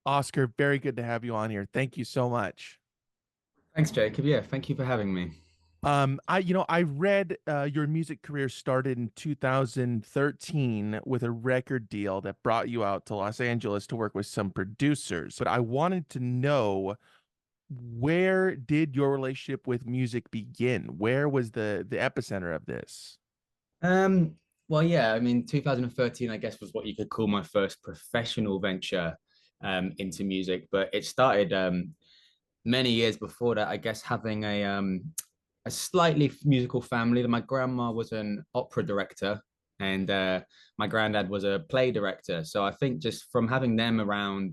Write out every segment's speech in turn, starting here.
Oscar, very good to have you on here. Thank you so much. Thanks, Jacob. Yeah, thank you for having me. I read your music career started in 2013 with a record deal that brought you out to Los Angeles to work with some producers. But I wanted to know, where did your relationship with music begin? Where was the epicenter of this? Um, well, yeah, I mean, 2013, I guess, was what you could call my first professional venture into music, but it started many years before that, I guess, having a slightly musical family. My grandma was an opera director, and my granddad was a play director. So I think just from having them around,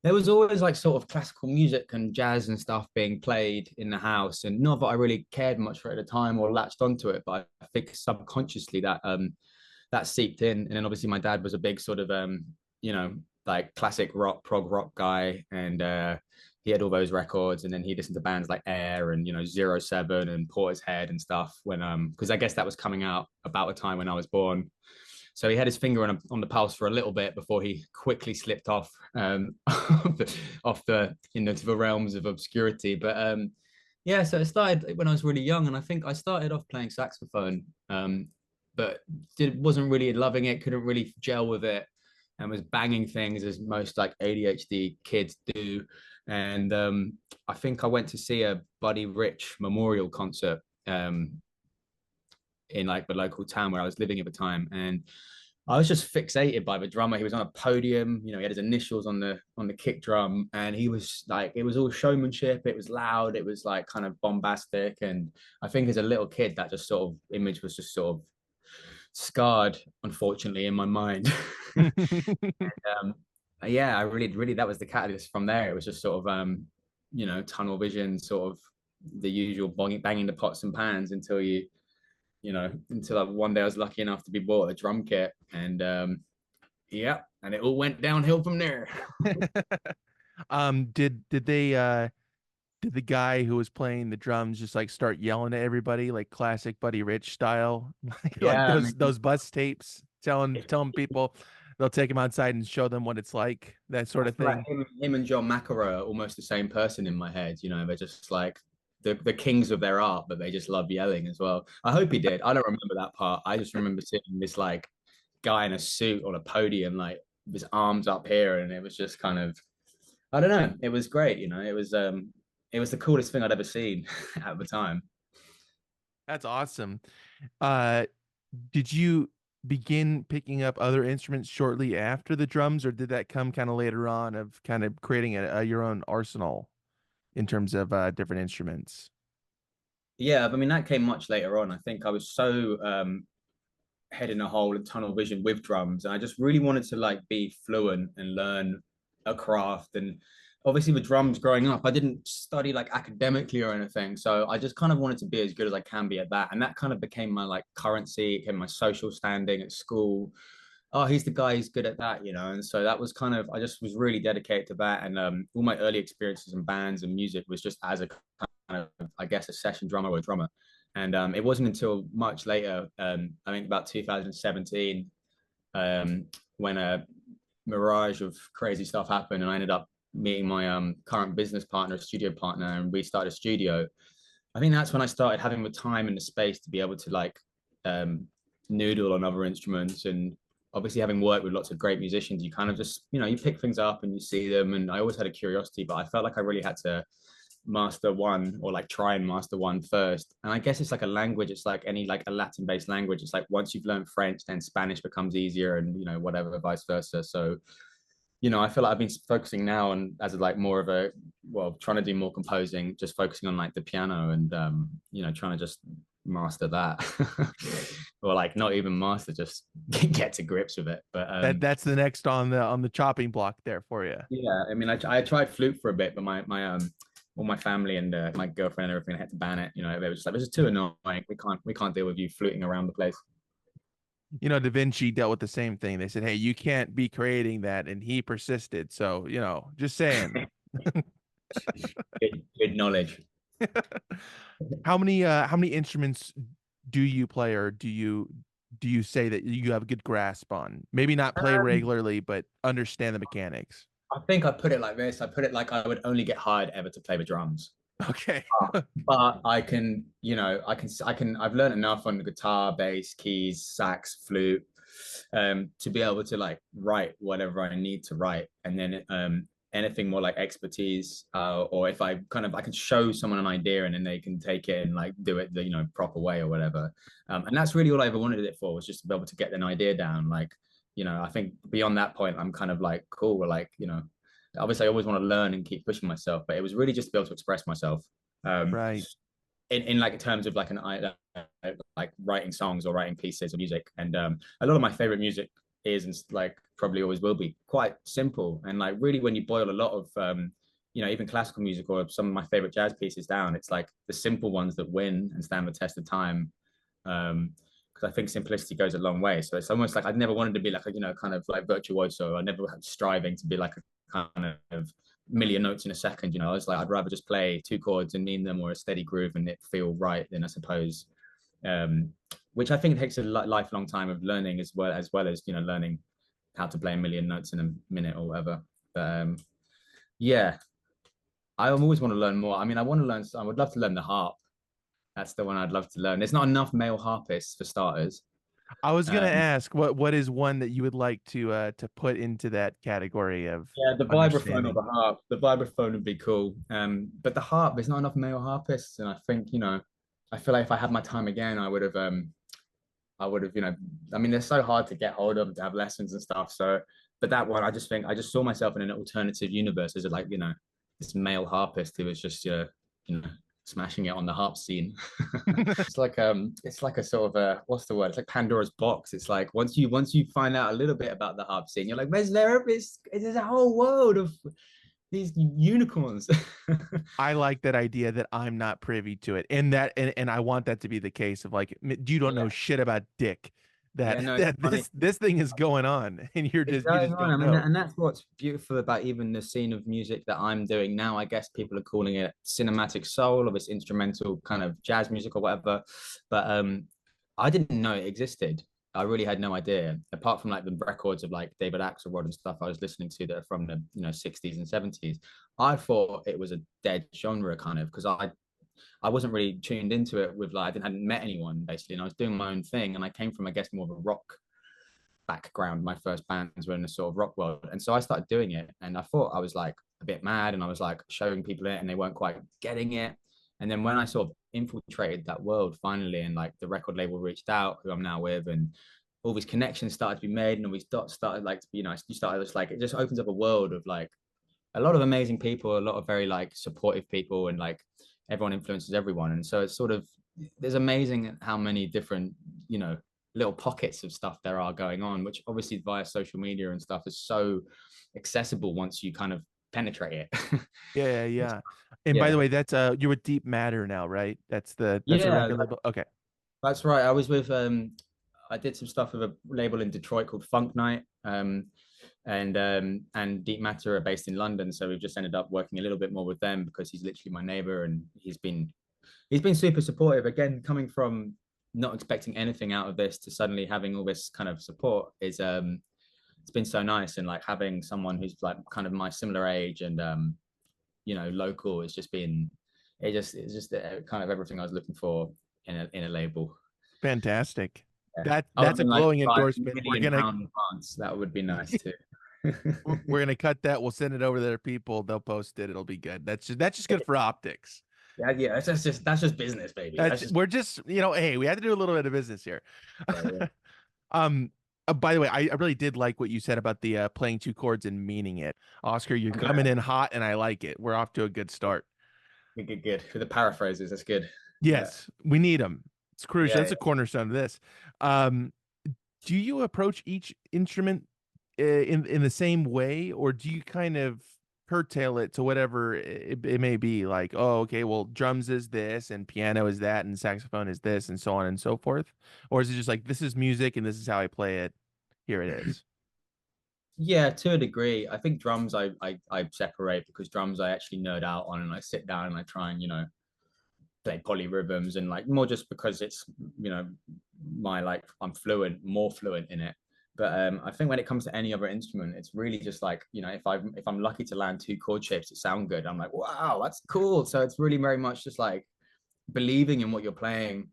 there was always like sort of classical music and jazz and stuff being played in the house, and not that I really cared much for it at the time or latched onto it, but I think subconsciously that seeped in. And then obviously my dad was a big sort of you know like classic rock, prog rock guy, and he had all those records, and then he listened to bands like Air and Zero 07 and Portishead and stuff when because I guess that was coming out about the time when I was born. So he had his finger on the pulse for a little bit before he quickly slipped off off the to the realms of obscurity. But yeah, so it started when I was really young, and I think I started off playing saxophone, but wasn't really loving it, couldn't really gel with it, and was banging things as most like ADHD kids do. And I think I went to see a Buddy Rich memorial concert in like the local town where I was living at the time, and I was just fixated by the drummer. He was on a podium, he had his initials on the kick drum, and he was like, it was all showmanship. It was loud. It was like kind of bombastic, and I think as a little kid, that just sort of image was just sort of scarred, unfortunately, in my mind. um, yeah, I really, really, that was the catalyst from there. It was just sort of, tunnel vision, sort of the usual banging the pots and pans until one day I was lucky enough to be bought a drum kit, and yeah, and it all went downhill from there. Did the guy who was playing the drums just like start yelling at everybody like classic Buddy Rich style? Like Yeah, I those mean, bus tapes telling people they'll take him outside and show them what it's like, that I sort of feel like thing. him and John McEnroe are almost the same person in my head. They're just like the kings of their art, but they just love yelling as well. I hope he did. I don't remember that part. I just remember seeing this like guy in a suit on a podium, like with his arms up here, and it was just kind of, I don't know. It was great. It was the coolest thing I'd ever seen at the time. That's awesome. Uh, did you begin picking up other instruments shortly after the drums, or did that come kind of later on of kind of creating your own arsenal in terms of different instruments? Yeah, I mean that came much later on. I think I was so head in a hole and tunnel vision with drums, and I just really wanted to like be fluent and learn a craft. And obviously, with drums growing up, I didn't study like academically or anything, so I just kind of wanted to be as good as I can be at that, and that kind of became my like currency, it became my social standing at school. Oh, he's the guy who's good at that. And so that was kind of, I just was really dedicated to that. And all my early experiences in bands and music was just as a kind of, I guess, a session drummer or a drummer. And it wasn't until much later, I think about 2017, when a mirage of crazy stuff happened, and I ended up meeting my current business partner, studio partner, and we started a studio. I think that's when I started having the time and the space to be able to like um, noodle on other instruments. And obviously, having worked with lots of great musicians, you kind of just, you pick things up and you see them. And I always had a curiosity, but I felt like I really had to master one, or like try and master one first. And I guess it's like a language. It's like any like a Latin based language. It's like once you've learned French, then Spanish becomes easier, and whatever, vice versa. So I feel like I've been focusing now on as like more of a, well, trying to do more composing, just focusing on like the piano, and trying to just master that. Or like not even master, just get to grips with it. But That's the next on the chopping block there for you. yeah, I mean, I tried flute for a bit, but my all my family and my girlfriend and everything had to ban it. They were just like, this is too annoying. We can't deal with you fluting around the place. Da Vinci dealt with the same thing. They said, "Hey, you can't be creating that," and he persisted. So, just saying. Good knowledge. How many instruments do you play, or do you say that you have a good grasp on? Maybe not play Um, regularly, but understand the mechanics. I think I put it like this. I put it like I would only get hired ever to play the drums. Okay. But I can, I've learned enough on the guitar, bass, keys, sax, flute, to be able to like write whatever I need to write. And then anything more like expertise, or if I can show someone an idea and then they can take it and like do it the, proper way or whatever. And that's really all I ever wanted it for, was just to be able to get an idea down. Like, I think beyond that point, I'm kind of like, cool, like, obviously I always want to learn and keep pushing myself, but it was really just to be able to express myself, um, Right. in like terms of like like writing songs or writing pieces of music. And a lot of my favorite music is, and like probably always will be, quite simple. And like really, when you boil a lot of even classical music or some of my favorite jazz pieces down, it's like the simple ones that win and stand the test of time. Because I think simplicity goes a long way. So it's almost like I'd never wanted to be like a kind of like virtuoso. I never had striving to be like a kind of million notes in a second. I was like, I'd rather just play two chords and mean them, or a steady groove and it feel right, then I suppose, which I think takes a lifelong time of learning, as well as learning how to play a million notes in a minute or whatever. But yeah, I always want to learn more. I mean, I would love to learn the harp. That's the one I'd love to learn. There's not enough male harpists for starters. I was gonna Um, ask what is one that you would like to put into that category of yeah, the vibraphone or understanding. the harp. The vibraphone would be cool. But the harp, there's not enough male harpists, and I think I feel like if I had my time again, I would have, I mean, they're so hard to get hold of, to have lessons and stuff. So, but that one, I just think I just saw myself in an alternative universe as like, this male harpist who was just, smashing it on the harp scene. It's like a sort of what's the word? It's like Pandora's box. It's like once you find out a little bit about the harp scene, you're like, there's a whole world of these unicorns. I like that idea that I'm not privy to it, and I want that to be the case of like you don't know Yeah, shit about dick, yeah, that no, it's that funny. this thing is going on, and It's you going just on. I don't mean, know. and that's what's beautiful about even the scene of music that I'm doing now. I guess people are calling it cinematic soul, or this instrumental kind of jazz music or whatever. But I didn't know it existed. I really had no idea, apart from like the records of like David Axelrod and stuff I was listening to that are from the 60s and 70s. I thought it was a dead genre kind of, because I wasn't really tuned into it with like, hadn't met anyone basically, and I was doing my own thing, and I came from, I guess, more of a rock background. My first bands were in the sort of rock world, and so I started doing it, and I thought I was like a bit mad, and I was like showing people it and they weren't quite getting it. And then when I sort of infiltrated that world finally, and like the record label reached out, who I'm now with, and all these connections started to be made, and all these dots started, like, you started, just like, it just opens up a world of like a lot of amazing people, a lot of very like supportive people, and like everyone influences everyone. And so it's sort of, there's amazing how many different, little pockets of stuff there are going on, which obviously via social media and stuff is so accessible once you kind of penetrate it. Yeah, yeah. And by the Yeah. way, that's you're with Deep Matter now, right? That's a Yeah, record label. Okay. that's right. I was with I did some stuff with a label in Detroit called Funk Night. And Deep Matter are based in London, so we've just ended up working a little bit more with them because he's literally my neighbor, and he's been super supportive. Again, coming from not expecting anything out of this to suddenly having all this kind of support is it's been so nice. And like having someone who's like kind of my similar age and local, has just been, it's just kind of everything I was looking for in a label. Fantastic. Yeah. Other That's a than like glowing 5 endorsement. million pound advance, that would be nice too. We're gonna cut that. We'll send it over to their people. They'll post it. It'll be good. That's just good for optics. Yeah, yeah, that's just business, baby. That's just We're just, hey, we had to do a little bit of business here. yeah, yeah. um, by the way, I really did like what you said about the playing two chords and meaning it. Oscar, you're coming in hot, and I like it. We're off to a good start. Good, good, good. For the paraphrases, that's good. Yeah, Yes, we need them. It's crucial. yeah, That's yeah. a cornerstone of this. Um, do you approach each instrument in the same way, or do you kind of curtail it to whatever it may be? Like, oh, okay, well, drums is this, and piano is that, and saxophone is this, and so on and so forth, or is it just like this is music and this is how I play it? Here it is. Yeah, to a degree. I think drums I separate, because drums I actually nerd out on, and I sit down and I try and play polyrhythms, and like more just because it's my, like, I'm more fluent in it. But I think when it comes to any other instrument, it's really just like, if I'm lucky to land two chord shapes that sound good, I'm like, wow, that's cool. So it's really very much just like believing in what you're playing,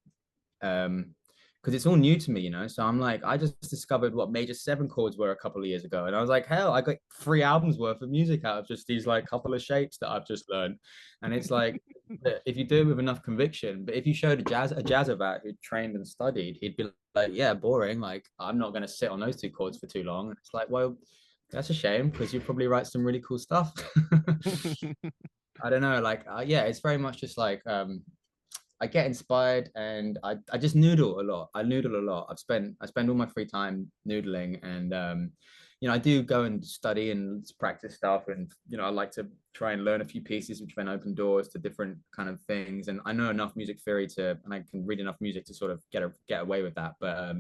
because it's all new to me, so I'm like, I just discovered what major seven chords were a couple of years ago, and I was like, hell, I got 3 albums worth of music out of just these like couple of shapes that I've just learned. And it's like, if you do it with enough conviction. But if you showed a jazzovat who trained and studied, he'd be like, yeah, boring, like I'm not going to sit on those two chords for too long. And it's like, well, that's a shame, because you probably write some really cool stuff. I don't know, like yeah, it's very much just like I get inspired, and I just noodle a lot. I noodle a lot. I spend all my free time noodling, and I do go and study and practice stuff, and I like to try and learn a few pieces which then open doors to different kind of things. And I know enough music theory and I can read enough music to sort of get away with that. But I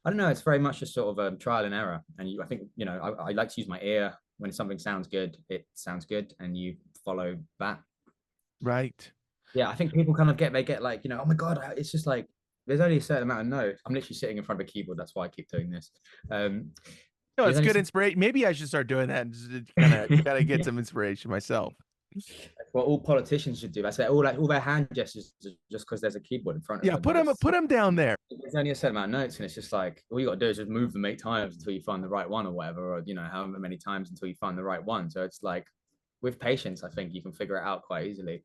don't know. It's very much just sort of trial and error. And I think I like to use my ear. When something sounds good, it sounds good, and you follow that. Right. Yeah, I think people kind of get like, oh my God, it's just like there's only a certain amount of notes. I'm literally sitting in front of a keyboard. That's why I keep doing this. No, There's it's only good inspiration. Maybe I should start doing that and just kind of get some inspiration myself. what all politicians should do. I say all their hand gestures just because there's a keyboard in front of Yeah, them. But put them down there. there's only a certain amount of notes, and it's just like all you got to do is just move them 8 times until you find the right one, or whatever, or however many times until you find the right one. So it's like with patience, I think you can figure it out quite easily.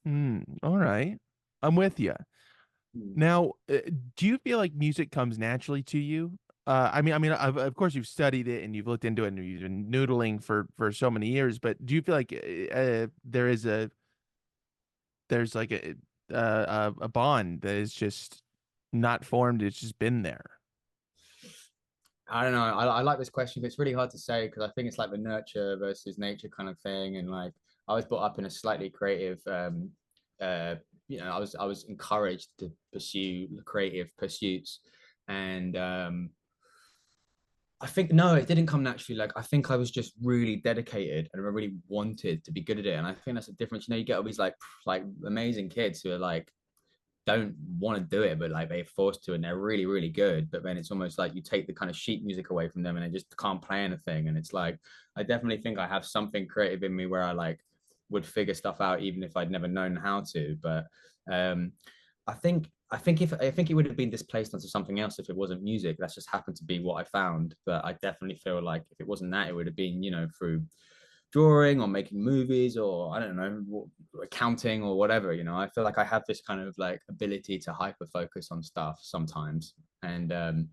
All right. I'm with you. Hmm. Now, do you feel like music comes naturally to you? Of course, you've studied it and you've looked into it and you've been noodling for so many years. But do you feel like there's like a bond that is just not formed? It's just been there. I don't know. I like this question, but it's really hard to say, because I think it's like the nurture versus nature kind of thing. And like I was brought up in a slightly creative, uh, I was encouraged to pursue creative pursuits, and I think no, it didn't come naturally. Like I think I was just really dedicated, and I really wanted to be good at it. And I think that's a difference. You get all these like amazing kids who are like don't want to do it, but like they're forced to, and they're really, really good. But then it's almost like you take the kind of sheet music away from them, and they just can't play anything. And it's like I definitely think I have something creative in me where I like would figure stuff out even if I'd never known how to. But um, I think it would have been displaced onto something else if it wasn't music. That's just happened to be what I found. But I definitely feel like if it wasn't that, it would have been through drawing or making movies, or I don't know, accounting or whatever. I feel like I have this kind of like ability to hyper focus on stuff sometimes. And I'm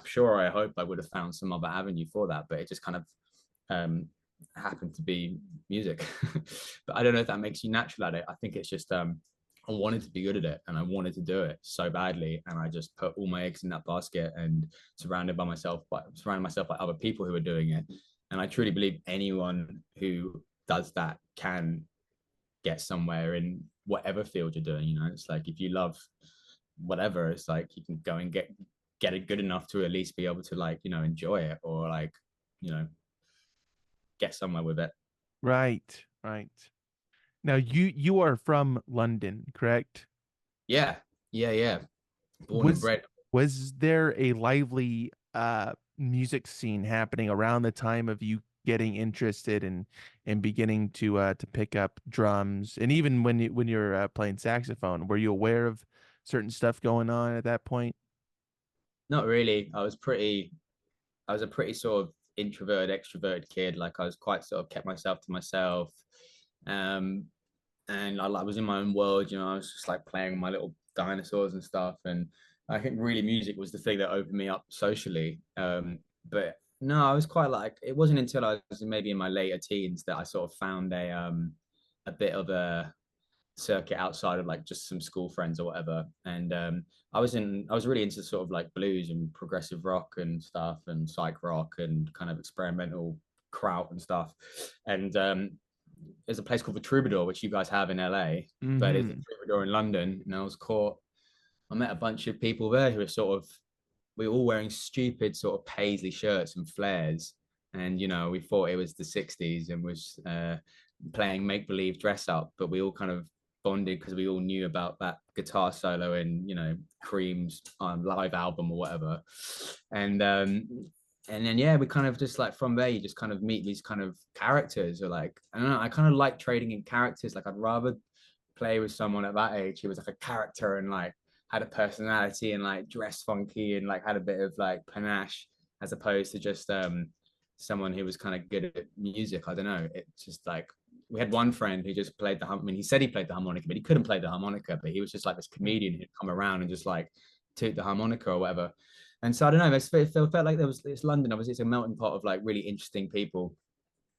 sure, I hope I would have found some other avenue for that, but it just kind of happened to be music. But I don't know if that makes you natural at it. I think it's just I wanted to be good at it, and I wanted to do it so badly, and I just put all my eggs in that basket, and surrounded myself by other people who are doing it. And I truly believe anyone who does that can get somewhere in whatever field you're doing. It's like if you love whatever, it's like you can go and get it good enough to at least be able to like enjoy it, or like you know get somewhere with it. Right, right. Now you are from London, correct? Yeah, yeah, yeah. Born and Was bred. was there a lively music scene happening around the time of you getting interested and beginning to pick up drums? And even when you're playing saxophone, were you aware of certain stuff going on at that point? Not really. I was a pretty sort of introverted, extroverted kid. Like I was quite sort of kept myself to myself. Um, and I was in my own world. I was just like playing with my little dinosaurs and stuff. And I think really music was the thing that opened me up socially. But no, I was quite like it wasn't until I was maybe in my later teens that I sort of found a bit of a circuit outside of like just some school friends or whatever. And I was really into sort of like blues and progressive rock and stuff, and psych rock and kind of experimental kraut and stuff. And there's a place called the Troubadour, which you guys have in LA, but it's a Hmm. Troubadour in London. And I met a bunch of people there who were we were all wearing stupid sort of paisley shirts and flares. And, we thought it was the 60s and was playing make believe dress up, but we all kind of bonded because we all knew about that guitar solo in, you know, Cream's live album or whatever. And then yeah, we kind of just like from there you just kind of meet these kind of characters, or like I don't know, I kind of like trading in characters. Like I'd rather play with someone at that age who was like a character and like had a personality and like dressed funky and like had a bit of like panache, as opposed to just someone who was kind of good at music. I don't know. It's just like we had one friend who just played the I mean, he said he played the harmonica, but he couldn't play the harmonica. But he was just like this comedian who'd come around and just like toot the harmonica or whatever. And so I don't know. It felt like it's London. Obviously, it's a melting pot of like really interesting people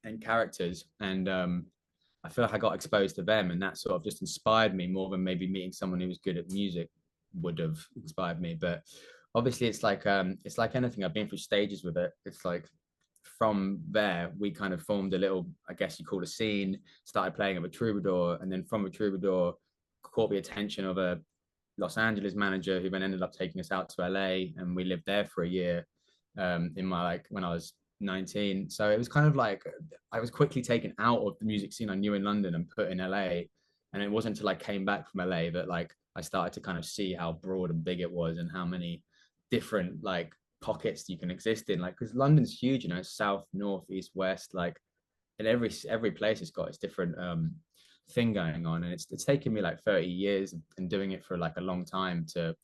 and characters. And I feel like I got exposed to them, and that sort of just inspired me more than maybe meeting someone who was good at music would have inspired me. But obviously, it's like anything. I've been through stages with it. It's like from there we kind of formed a little, I guess you call it a scene. Started playing at a Troubadour, and then from a Troubadour, caught the attention of a Los Angeles manager who then ended up taking us out to LA, and we lived there for a year in my like when I was 19. So it was kind of like I was quickly taken out of the music scene I knew in London and put in LA. And it wasn't until I came back from LA that like I started to kind of see how broad and big it was and how many different like pockets you can exist in. Like because London's huge, you know, south, north, east, west, like in every place it's got its different thing going on, and it's taken me like 30 years and doing it for like a long time to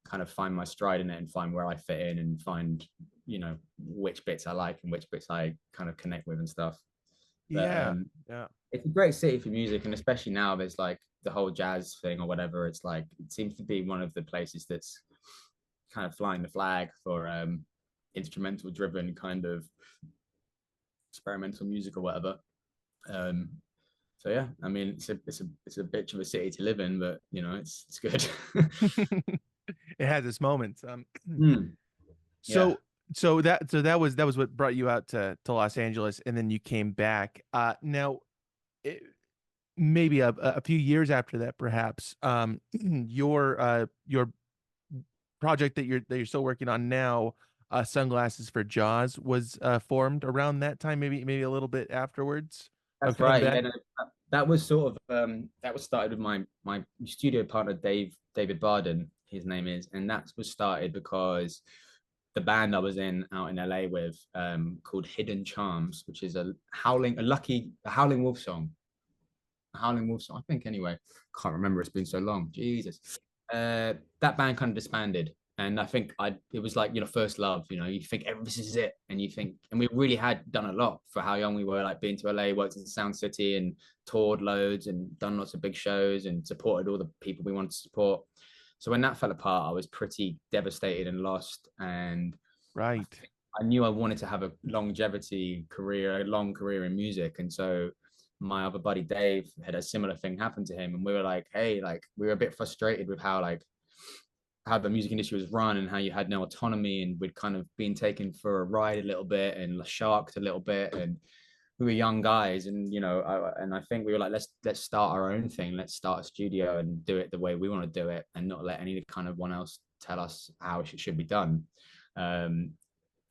kind of find my stride in it and find where I fit in and find, you know, which bits I like and which bits I kind of connect with and stuff. But Yeah. Yeah. it's a great city for music, and especially now there's like the whole jazz thing or whatever. It's like it seems to be one of the places that's kind of flying the flag for instrumental driven kind of experimental music or whatever. um so yeah, I mean it's a bitch of a city to live in, but you know it's good. It has its moments. Mm, yeah, So that was what brought you out to Los Angeles, and then you came back. Now, it, maybe a few years after that, perhaps, your project that you're still working on now, Sunglasses for Jaws, was formed around that time, maybe a little bit afterwards of that's coming right. back. Yeah, no, that was sort of that was started with my studio partner David Barden, his name is, and that was started because the band I was in out in LA with called Hidden Charms, which is a howling wolf song. A howling wolf song, I think anyway. Can't remember, it's been so long. Jesus. That band kind of disbanded. And I think it was like, you know, first love, you know, you think this is it. And you think, and we really had done a lot for how young we were, like being to LA, worked in Sound City and toured loads and done lots of big shows and supported all the people we wanted to support. So when that fell apart, I was pretty devastated and lost. And Right. I knew I wanted to have a longevity career, a long career in music. And so my other buddy Dave had a similar thing happen to him. And we were like, hey, like we were a bit frustrated with how the music industry was run and how you had no autonomy, and we'd kind of been taken for a ride a little bit and sharked a little bit. And we were young guys, and you know, I think we were like, let's start our own thing. Let's start a studio and do it the way we want to do it, and not let any kind of one else tell us how it should be done. Um,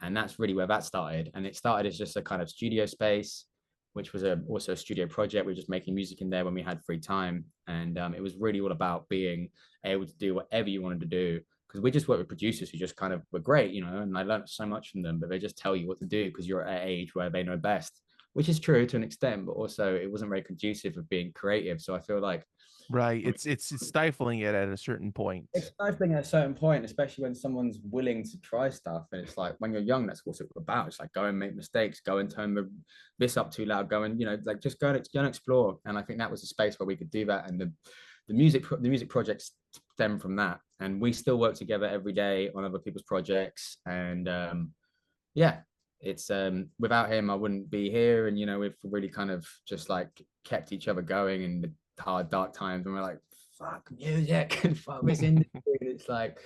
and that's really where that started. And it started as just a kind of studio space, which was also a studio project. We were just making music in there when we had free time, and it was really all about being able to do whatever you wanted to do. Because we just worked with producers who just kind of were great, you know, and I learned so much from them. But they just tell you what to do because you're at an age where they know best, which is true to an extent. But also, it wasn't very conducive of being creative. So I feel like Right. It's stifling it at a certain it's point. stifling at a certain point, especially when someone's willing to try stuff. And it's like when you're young, that's what it's about. It's like go and make mistakes, go and turn this up too loud, go and, you know, like just go and explore. And I think that was a space where we could do that. And the music projects stem from that. And we still work together every day on other people's projects. And yeah, it's without him, I wouldn't be here. And, you know, we've really kind of just like kept each other going in the hard, dark times. And we're like, fuck music and fuck this industry. It's like,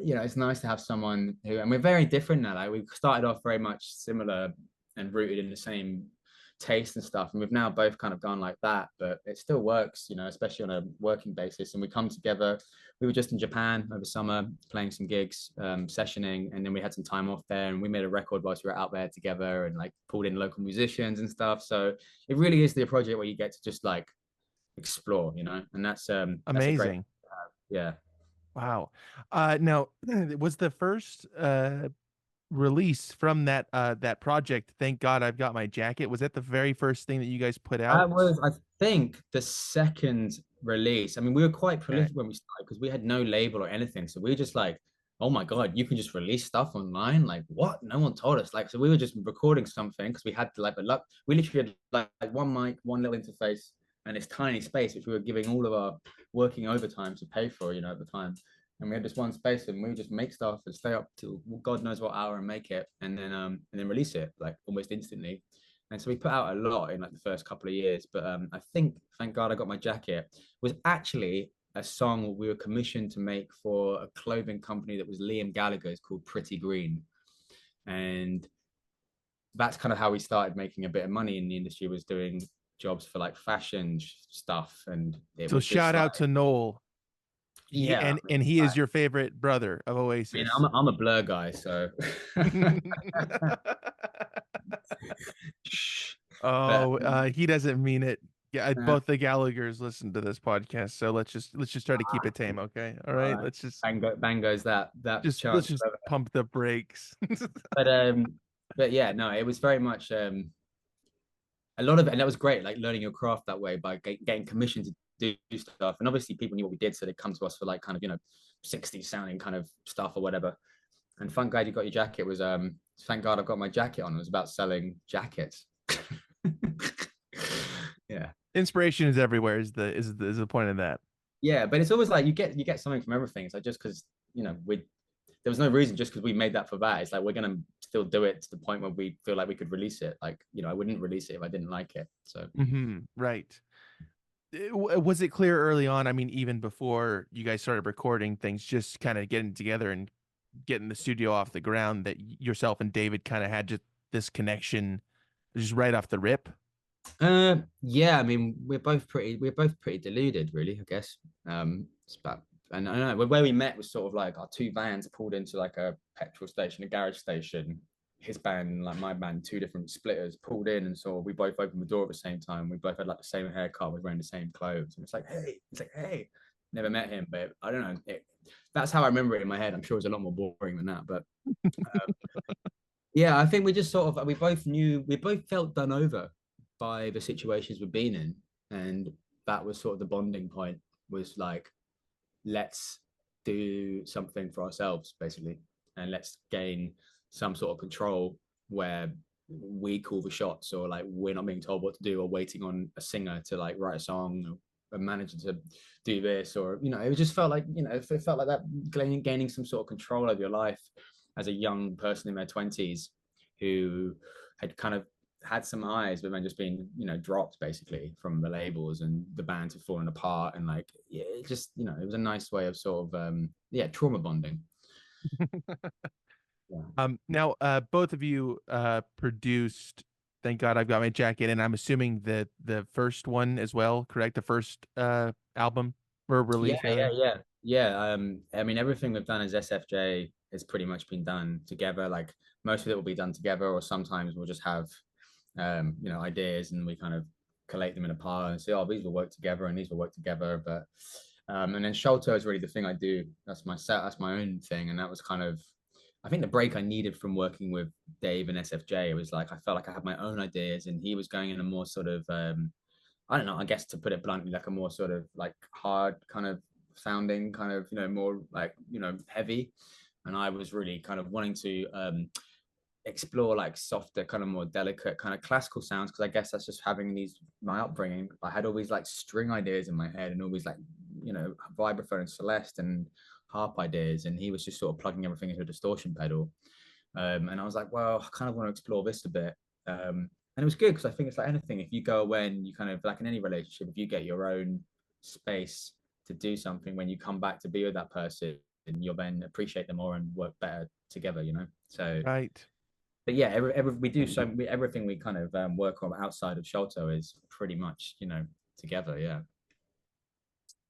you know, it's nice to have someone who, and we're very different now. Like we started off very much similar and rooted in the same taste and stuff. And we've now both kind of gone like that, but it still works, you know, especially on a working basis. And we come together. We were just in Japan over summer playing some gigs, sessioning, and then we had some time off there and we made a record whilst we were out there together and like pulled in local musicians and stuff. So it really is the project where you get to just like explore, you know, and that's a great, Amazing. yeah. Wow. Now, was the first release from that project, Thank God I've Got My Jacket, was that the very first thing that you guys put That out? was, I think, the second release. I mean, we were quite Okay. prolific when we started because we had no label or anything. So we were just like, oh my God, you can just release stuff online. Like, what? No one told us. Like, so we were just recording something because we had like a luck. We literally had like one mic, one little interface, and this tiny space, which we were giving all of our working overtime to pay for, you know, at the time. And we had this one space, and we would just make stuff and stay up till God knows what hour and make it, and then release it like almost instantly. And so we put out a lot in like the first couple of years. But I think Thank God I Got My Jacket was actually a song we were commissioned to make for a clothing company that was Liam Gallagher's called Pretty Green. And that's kind of how we started making a bit of money in the industry, was doing jobs for like fashion stuff. And it So was just shout like, out to Noel. yeah, And he is your favorite brother of I mean, Oasis. I'm a Blur guy, so but Oh, he doesn't mean it. Yeah, uh, both the Gallaghers listen to this podcast, so let's just try to keep it tame, okay? All all right, right, bang goes that let's chance. just pump the brakes. But yeah, no, it was very much a lot of it, and that was great, like learning your craft that way by getting commissioned to do stuff. And obviously, people knew what we did, so they come to us for like kind of, you know, 60s sounding kind of stuff or whatever. And Thank God You Got Your Jacket was Thank God I've Got My Jacket On. It was about selling jackets. Yeah. Inspiration is everywhere is the point of that. Yeah, but it's always like you get something from everything. So just because, you know, we there was no reason just because we made that for that. It's like we're gonna still do it to the point where we feel like we could release it. Like, you know, I wouldn't release it if I didn't like it. So Right. Was it clear early on? I mean, even before you guys started recording things, just kind of getting together and getting the studio off the ground, that yourself and David kind of had just this connection just right off the rip? yeah, I mean, we're both pretty deluded, really, I guess. It's about, and I don't know where we met was sort of like our two vans pulled into like a petrol station, a garage station. His band and like my band, two different splitters pulled in, and so we both opened the door at the same time. We both had like the same haircut, we were wearing the same clothes, and it's like, hey, never met him, but I don't know. That's how I remember it in my head. I'm sure it's a lot more boring than that, but yeah, I think we just sort of we both felt done over by the situations we've been in, and that was sort of the bonding point. Was like, let's do something for ourselves, basically, and let's gain some sort of control where we call the shots, or like we're not being told what to do, or waiting on a singer to like write a song, or a manager to do this, or you know, it just felt like, you know, it felt like that gaining some sort of control over your life as a young person in their 20s who had kind of had some highs, but then just been, you know, dropped basically from the labels, and the bands have fallen apart, and like, yeah, it just, you know, it was a nice way of sort of yeah, trauma bonding. Yeah. Now, both of you produced Thank God I've Got My Jacket, and I'm assuming that the first one as well, correct? The first album or Yeah, release yeah, rather. yeah, yeah. I mean, everything we've done as SFJ has pretty much been done together. Like, most of it will be done together, or sometimes we'll just have, you know, ideas, and we kind of collate them in a pile and say, oh, these will work together and these will work together. But and then Sholto is really the thing I do. That's my set. That's my own thing, and that was kind of, I think, the break I needed from working with Dave and SFJ. It was like I felt like I had my own ideas, and he was going in a more sort of I don't know, I guess to put it bluntly, like a more sort of like hard kind of sounding, kind of, you know, more like, you know, heavy. And I was really kind of wanting to explore like softer, kind of more delicate, kind of classical sounds, because I guess that's just having these, my upbringing. I had all these like string ideas in my head, and all these like, you know, vibraphone and Celeste and harp ideas, and he was just sort of plugging everything into a distortion pedal. And I was like, well, I kind of want to explore this a bit. And it was good because I think it's like anything. If you go away and you kind of, like in any relationship, if you get your own space to do something, when you come back to be with that person, you'll then appreciate them more and work better together, you know? So, Right. but yeah, we do everything we kind of work on outside of Sholto is pretty much, you know, together. Yeah.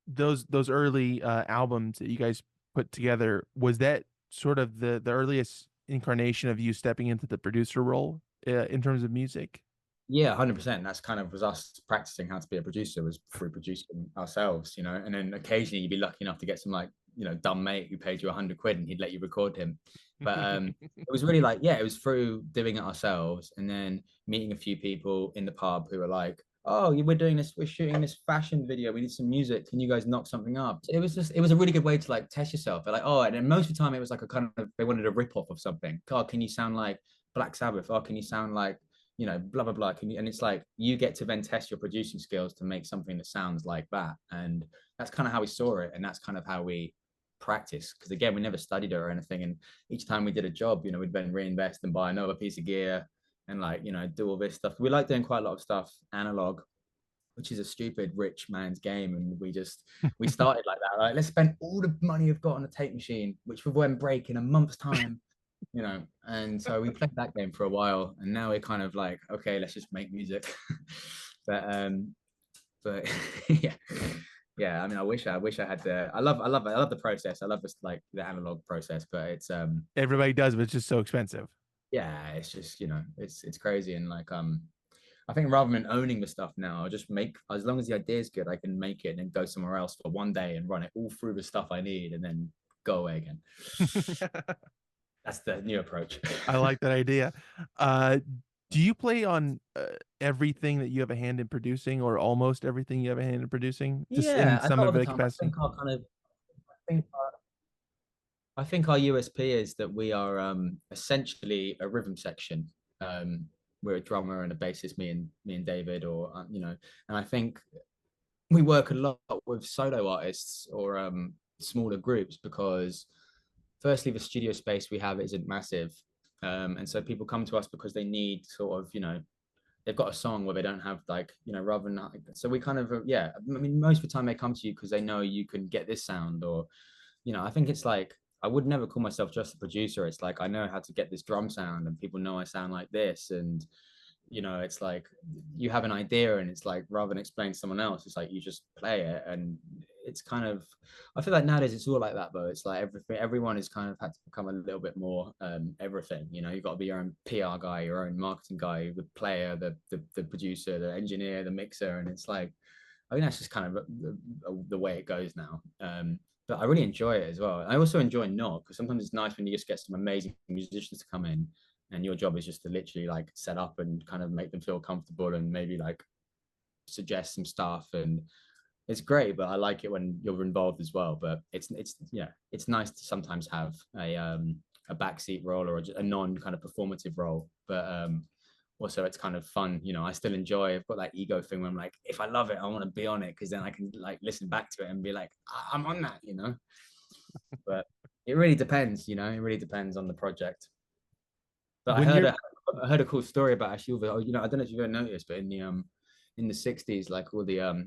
Those early albums that you guys put together, was that sort of the earliest incarnation of you stepping into the producer role in terms of music? Yeah, 100%. That's kind of was us practicing how to be a producer, was through producing ourselves, you know. And then occasionally you'd be lucky enough to get some like, you know, dumb mate who paid you 100 quid and he'd let you record him. But it was really like, yeah, it was through doing it ourselves and then meeting a few people in the pub who were like, oh, we're doing this, we're shooting this fashion video, we need some music. Can you guys knock something up? It was just, it was a really good way to like test yourself. They're like, oh, and then most of the time it was like a kind of, they wanted a rip off of something. Oh, can you sound like Black Sabbath? Oh, can you sound like, you know, blah blah blah. And it's like you get to then test your producing skills to make something that sounds like that. And that's kind of how we saw it, and that's kind of how we practice. Because again, we never studied it or anything, and each time we did a job, you know, we'd then reinvest and buy another piece of gear and like, you know, do all this stuff. We like doing quite a lot of stuff analog, which is a stupid rich man's game. And we started like that. Like, let's spend all the money we've got on a tape machine, which will then break in a month's time, you know. And so we played that game for a while, and now we're kind of like, okay, let's just make music. but but yeah, yeah. I mean, I wish I had the. I love the process. I love this like the analog process, but it's Everybody does, but it's just so expensive. yeah, it's just, you know, it's crazy. And like I think rather than owning the stuff now, I'll just make, as long as the idea is good, I can make it and then go somewhere else for one day and run it all through the stuff I need and then go away again. That's the new approach. I like that idea. Uh, do you play on everything that you have a hand in producing, or almost everything you have a hand in producing, just in Yeah, a some lot of of the the time, I capacity? think our kind of, I think I think our USP is that we are essentially a rhythm section. Um, we're a drummer and a bassist, me and David, or you know, and I think we work a lot with solo artists or smaller groups because firstly the studio space we have isn't massive, and so people come to us because they need sort of, you know, they've got a song where they don't have like, you know, rather than like, so we kind of yeah, I mean most of the time they come to you because they know you can get this sound. Or you know, I think it's like I would never call myself just a producer. It's like I know how to get this drum sound and people know I sound like this. And you know, it's like you have an idea and it's like rather than explain to someone else, it's like you just play it. And it's kind of, I feel like nowadays it's all like that though. It's like everyone has kind of had to become a little bit more everything. You know, you've got to be your own PR guy, your own marketing guy, the player, the producer, the engineer, the mixer. And it's like I think that's just kind of the way it goes now. But I really enjoy it as well. I also enjoy not, because sometimes it's nice when you just get some amazing musicians to come in and your job is just to literally like set up and kind of make them feel comfortable and maybe like suggest some stuff. And it's great, but I like it when you're involved as well. But it's yeah, it's nice to sometimes have a backseat role or a non kind of performative role. But also it's kind of fun, you know. I still enjoy, I've got that ego thing where I'm like, if I love it, I want to be on it because then I can like listen back to it and be like, I'm on that, you know. But it really depends, you know, it really depends on the project. But When you're I heard a cool story about actually, you know, I don't know if you've ever noticed, but in the 60s, like all the there's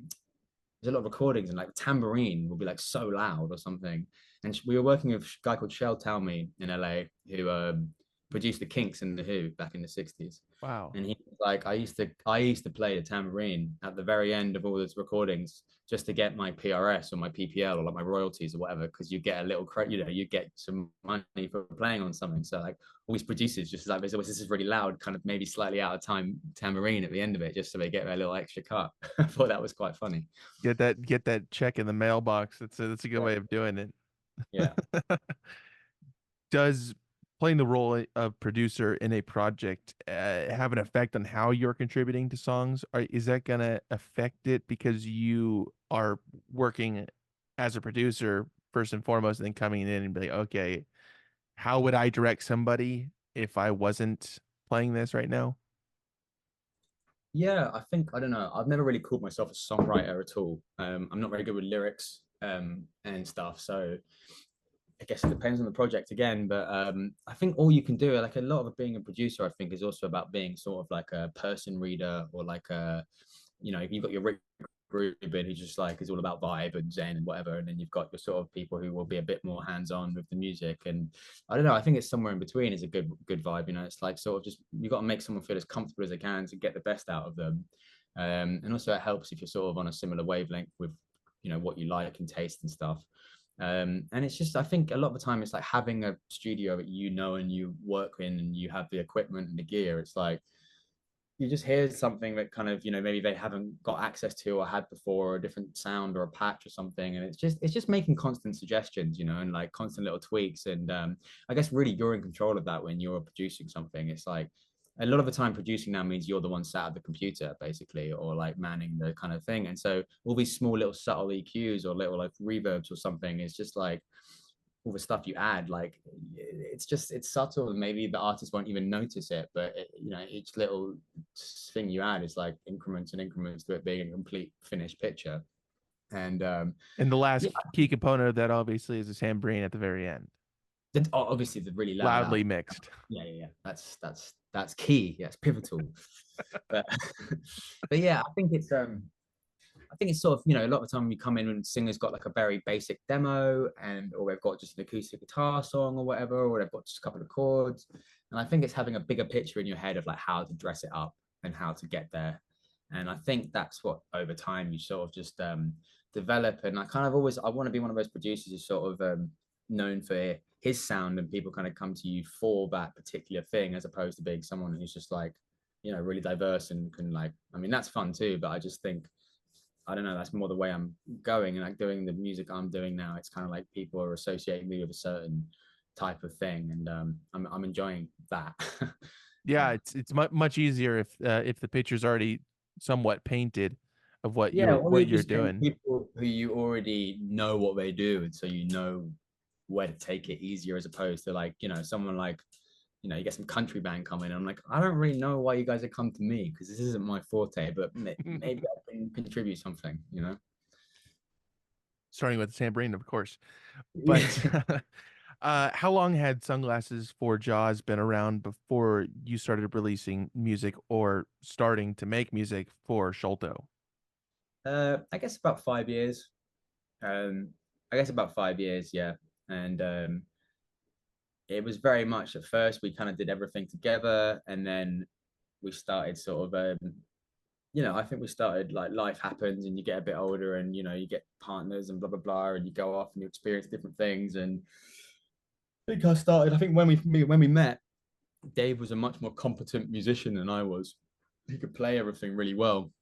a lot of recordings and like tambourine will be like so loud or something. And we were working with a guy called Sholto in LA who produced the Kinks and the Who back in the 60s. wow, And he was like, I used to play the tambourine at the very end of all those recordings just to get my PRS or my PPL or like my royalties or whatever, because you get a little credit, you know, you get some money for playing on something. So like all these producers just like, there's always this is really loud, kind of maybe slightly out of time tambourine at the end of it, just so they get their little extra cut. I thought that was quite funny. get that check in the mailbox. That's a good Yeah. way of doing it. Yeah. Does playing the role of producer in a project have an effect on how you're contributing to songs? Or is that going to affect it because you are working as a producer first and foremost, and then coming in and be like, okay, how would I direct somebody if I wasn't playing this right now? Yeah, I think I don't know. I've never really called myself a songwriter at all. I'm not very good with lyrics and stuff. So I guess it depends on the project again, but I think all you can do, like a lot of being a producer, I think is also about being sort of like a person reader or like a, you know, you've got your Rick Rubin who's just like is all about vibe and zen and whatever, and then you've got your sort of people who will be a bit more hands-on with the music. And I don't know, I think it's somewhere in between is a good vibe. You know, it's like sort of just you got to make someone feel as comfortable as they can to get the best out of them. And also it helps if you're sort of on a similar wavelength with, you know, what you like and taste and stuff. And it's just, I think a lot of the time it's like having a studio that you know and you work in and you have the equipment and the gear. It's like you just hear something that kind of, maybe they haven't got access to or had before, or a different sound or a patch or something, and it's just making constant suggestions, and like constant little tweaks. And I guess really you're in control of that when you're producing something. It's like a lot of the time producing now means you're the one sat at the computer basically, or like manning the kind of thing. And so all these small little subtle EQs or little like reverbs or something is just like all the stuff you add, like it's subtle and maybe the artist won't even notice it, but each little thing you add is like increments and increments to it being a complete finished picture. And And the last yeah, key component of that obviously is the tambourine at the very end, obviously the really loud loudly out. mixed. Yeah. That's key. Yeah, it's pivotal. But but yeah, I think it's sort of, a lot of the time you come in and singers got like a very basic demo, and or they've got just an acoustic guitar song or whatever, or they've got just a couple of chords. And I think it's having a bigger picture in your head of like how to dress it up and how to get there. And I think that's what over time you sort of just develop. And I want to be one of those producers who's sort of known for his sound, and people kind of come to you for that particular thing, as opposed to being someone who's just like, really diverse and can like, I mean, that's fun too, but I just think, I don't know, that's more the way I'm going. And like doing the music I'm doing now, it's kind of like people are associating me with a certain type of thing, and I'm enjoying that. Yeah, uh, it's much easier if the picture's already somewhat painted of what yeah, or what you're you're just getting doing. people who you already know what they do, and so you know where to take it easier, as opposed to like, someone like, you get some country band coming, and I'm like, I don't really know why you guys have come to me, because this isn't my forte, but maybe I can contribute something. Starting with the tambourine, of course. Yeah. But how long had Sunglasses for Jaws been around before you started releasing music or starting to make music for Sholto? I guess about 5 years. Um, I guess about 5 years, yeah. And it was very much at first we kind of did everything together, and then we started sort of I think we started like life happens and you get a bit older, and you get partners and blah blah blah, and you go off and you experience different things. And I think when we met, Dave was a much more competent musician than I was. He could play everything really well,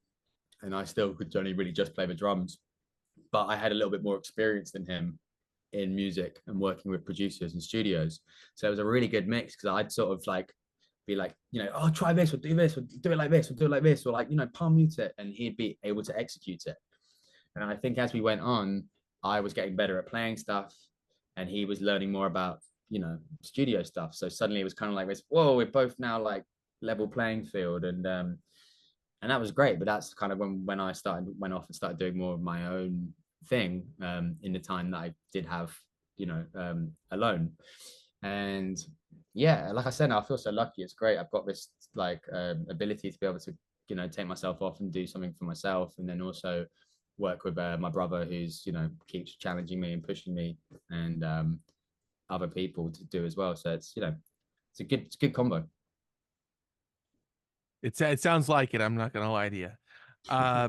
and I still could only really just play the drums. But I had a little bit more experience than him in music and working with producers and studios. So it was a really good mix, because I'd sort of like be like, oh, try this, or do this, or do it like this, or do it like this, or like, palm mute it, and he'd be able to execute it. And I think as we went on, I was getting better at playing stuff, and he was learning more about, studio stuff. So suddenly it was kind of like this, whoa, we're both now like level playing field. And that was great. But that's kind of when I went off and started doing more of my own thing, in the time that I did have, alone. And yeah, like I said, I feel so lucky. It's great. I've got this like ability to be able to, take myself off and do something for myself, and then also work with my brother, who's, keeps challenging me and pushing me, and other people to do as well. So it's a good combo. It sounds like it. I'm not gonna lie to you. Uh,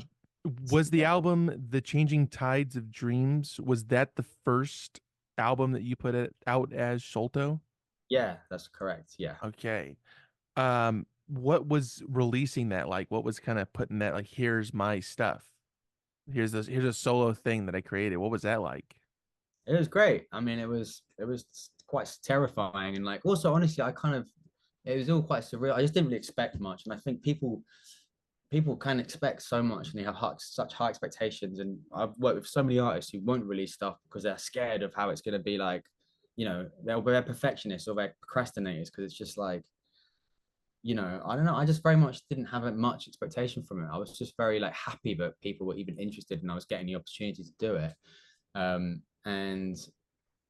was the album "The Changing Tides of Dreams"? Was that the first album that you put it out as Sholto? Yeah, that's correct. Yeah. Okay. What was releasing that like? What was kind of putting that like? Here's my stuff. Here's a solo thing that I created. What was that like? It was great. I mean, it was quite terrifying, and like also honestly, it was all quite surreal. I just didn't really expect much, and I think people can expect so much, and they have such high expectations. And I've worked with so many artists who won't release stuff because they're scared of how it's going to be like. They're perfectionists or they're procrastinators, because it's just like, I don't know. I just very much didn't have much expectation from it. I was just very like happy that people were even interested, and I was getting the opportunity to do it. And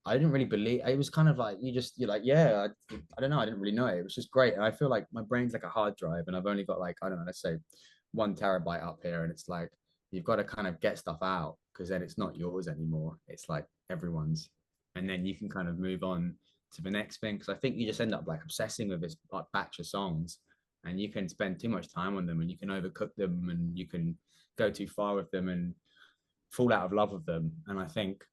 I didn't really believe it. Was kind of like you're like, yeah, I don't know, I didn't really know it. It was just great. And I feel like my brain's like a hard drive, and I've only got like, I don't know, let's say 1 terabyte up here, and it's like you've got to kind of get stuff out, because then it's not yours anymore. It's like everyone's, and then you can kind of move on to the next thing. Because I think you just end up like obsessing with this like batch of songs, and you can spend too much time on them, and you can overcook them, and you can go too far with them and fall out of love with them. And I think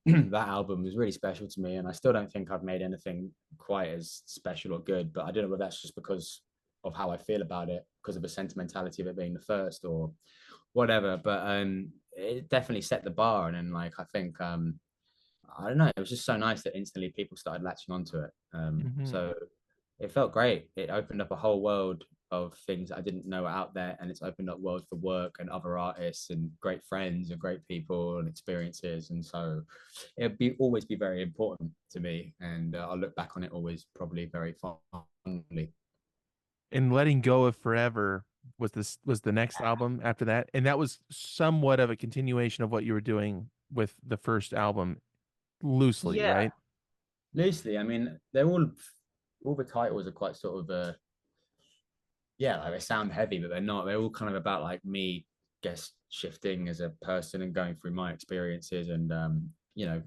that album was really special to me, and I still don't think I've made anything quite as special or good. But I don't know whether that's just because of how I feel about it, because of the sentimentality of it being the first or whatever. But it definitely set the bar. And then like I think I don't know, it was just so nice that instantly people started latching onto it. Hmm. So it felt great. It opened up a whole world of things I didn't know were out there, and it's opened up worlds for work and other artists and great friends and great people and experiences. And so it'll be always be very important to me, and I'll look back on it always probably very fondly. And letting go of forever was the next album after that, and that was somewhat of a continuation of what you were doing with the first album, loosely, Yeah, right? loosely. I mean, they're all the titles are quite sort of yeah, like they sound heavy, but they're not. They're all kind of about like me, guess, shifting as a person and going through my experiences and you know,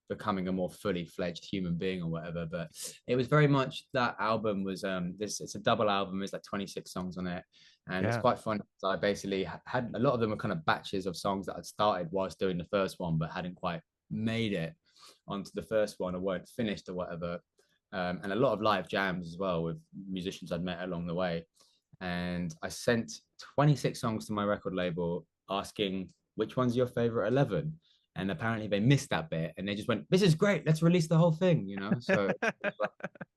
becoming a more fully fledged human being or whatever. But it was very much that album was this it's a double album, there's like 26 songs on it. And it's Yeah. quite fun. I basically had a lot of them were kind of batches of songs that I'd started whilst doing the first one, but hadn't quite made it onto the first one or weren't finished or whatever. And a lot of live jams as well with musicians I'd met along the way. And I sent 26 songs to my record label asking which one's your favorite 11. And apparently they missed that bit and they just went, "This is great, let's release the whole thing," you know? So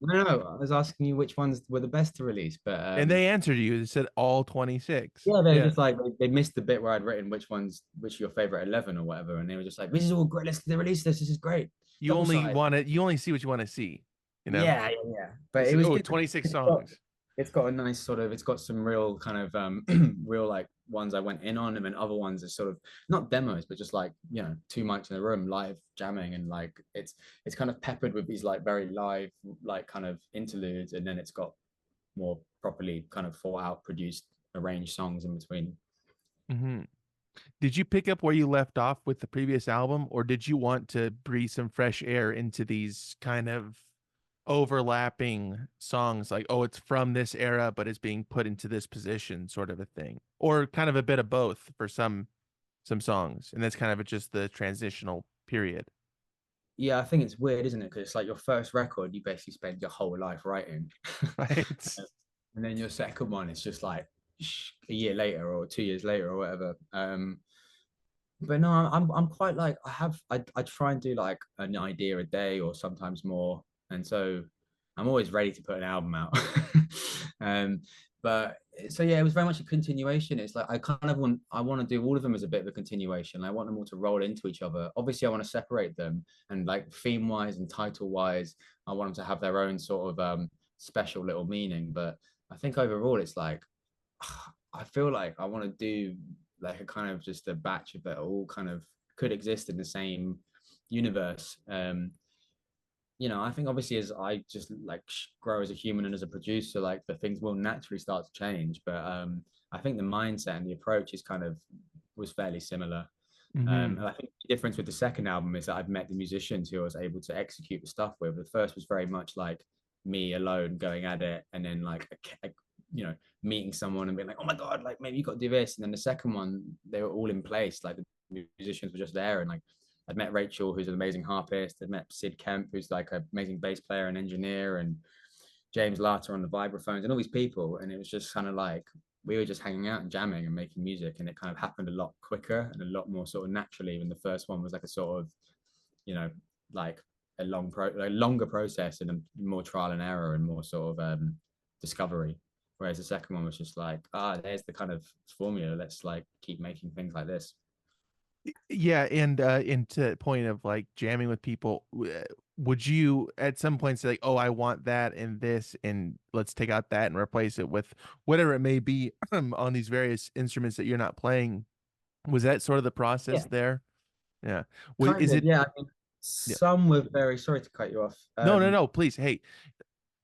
no, no, I was asking you which ones were the best to release. But And they answered you. They said all 26. yeah, they Yeah. just like they missed the bit where I'd written which your favorite 11 or whatever. And they were just like, "This is all great, let's release this. This is great. Double side." You only see what you want to see, you know? Yeah, yeah, yeah. They But it said, was oh, good. 26 It's got, songs. it's got a nice sort of, it's got some real kind of real like ones I went in on, and then other ones are sort of not demos, but just like, you know, two mics in a room, live jamming, and like it's kind of peppered with these like very live, like kind of interludes, and then it's got more properly kind of thought out, produced, arranged songs in between. Hmm. Did you pick up where you left off with the previous album, or did you want to breathe some fresh air into these kind of overlapping songs? Like, oh, it's from this era, but it's being put into this position, sort of a thing, or kind of a bit of both for some songs, and that's kind of just the transitional period, Yeah, I think it's weird, isn't it? Because it's like your first record, you basically spend your whole life writing. right? And then your second one is just like a year later or 2 years later or whatever. But no, I'm quite like I try and do like an idea a day or sometimes more, and so I'm always ready to put an album out. um, but so yeah, it was very much a continuation. It's like I want to do all of them as a bit of a continuation. I want them all to roll into each other. Obviously, I want to separate them, and like theme wise and title wise, I want them to have their own sort of special little meaning. But I think overall, it's like I feel like I want to do like a kind of just a batch of it all kind of could exist in the same universe. You know, I think obviously as I just like grow as a human and as a producer, like the things will naturally start to change. But I think the mindset and the approach is kind of was fairly similar. Hmm. And I think the difference with the second album is that I've met the musicians who I was able to execute the stuff with. The first was very much like me alone going at it, and then like you know, meeting someone and being like, "Oh my god, like maybe you got to do this." And then the second one, they were all in place, like the musicians were just there, and like I'd met Rachel, who's an amazing harpist. I'd met Sid Kemp, who's like an amazing bass player and engineer, and James Latta on the vibraphones, and all these people. And it was just kind of like we were just hanging out and jamming and making music, and it kind of happened a lot quicker and a lot more sort of naturally. When the first one was like a sort of, you know, like a longer process and a more trial and error and more sort of discovery. Whereas the second one was just like, there's the kind of formula. Let's like keep making things like this. Yeah, and to the point of like jamming with people, would you at some point say like, oh, I want that and this, and let's take out that and replace it with whatever it may be on these various instruments that you're not playing? Was that sort of the process Yeah, there? Yeah. kind Is of. it? Yeah, I mean, Yeah. some were very sorry to cut you off. No, no, no. Please, hey,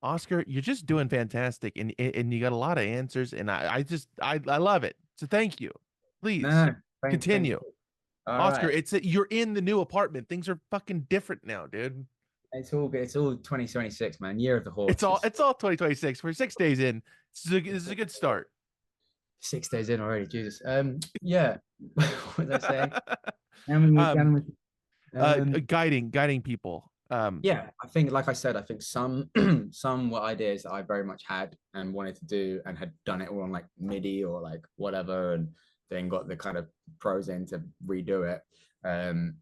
Oscar, you're just doing fantastic, and you got a lot of answers, and I love it. So thank you. No, Please no, thank continue. you. All Oscar, right. you're in the new apartment. Things are fucking different now, dude. It's all good. It's all 2026, man. Year of the horse. It's all 2026. We're 6 days in. This is a good start. 6 days in already. Jesus. Yeah. What was I saying? How many? um, guiding people. Yeah, I think, like I said, I think some some were ideas that I very much had and wanted to do and had done it all on like MIDI or like whatever, and then got the kind of pros in to redo it. Um,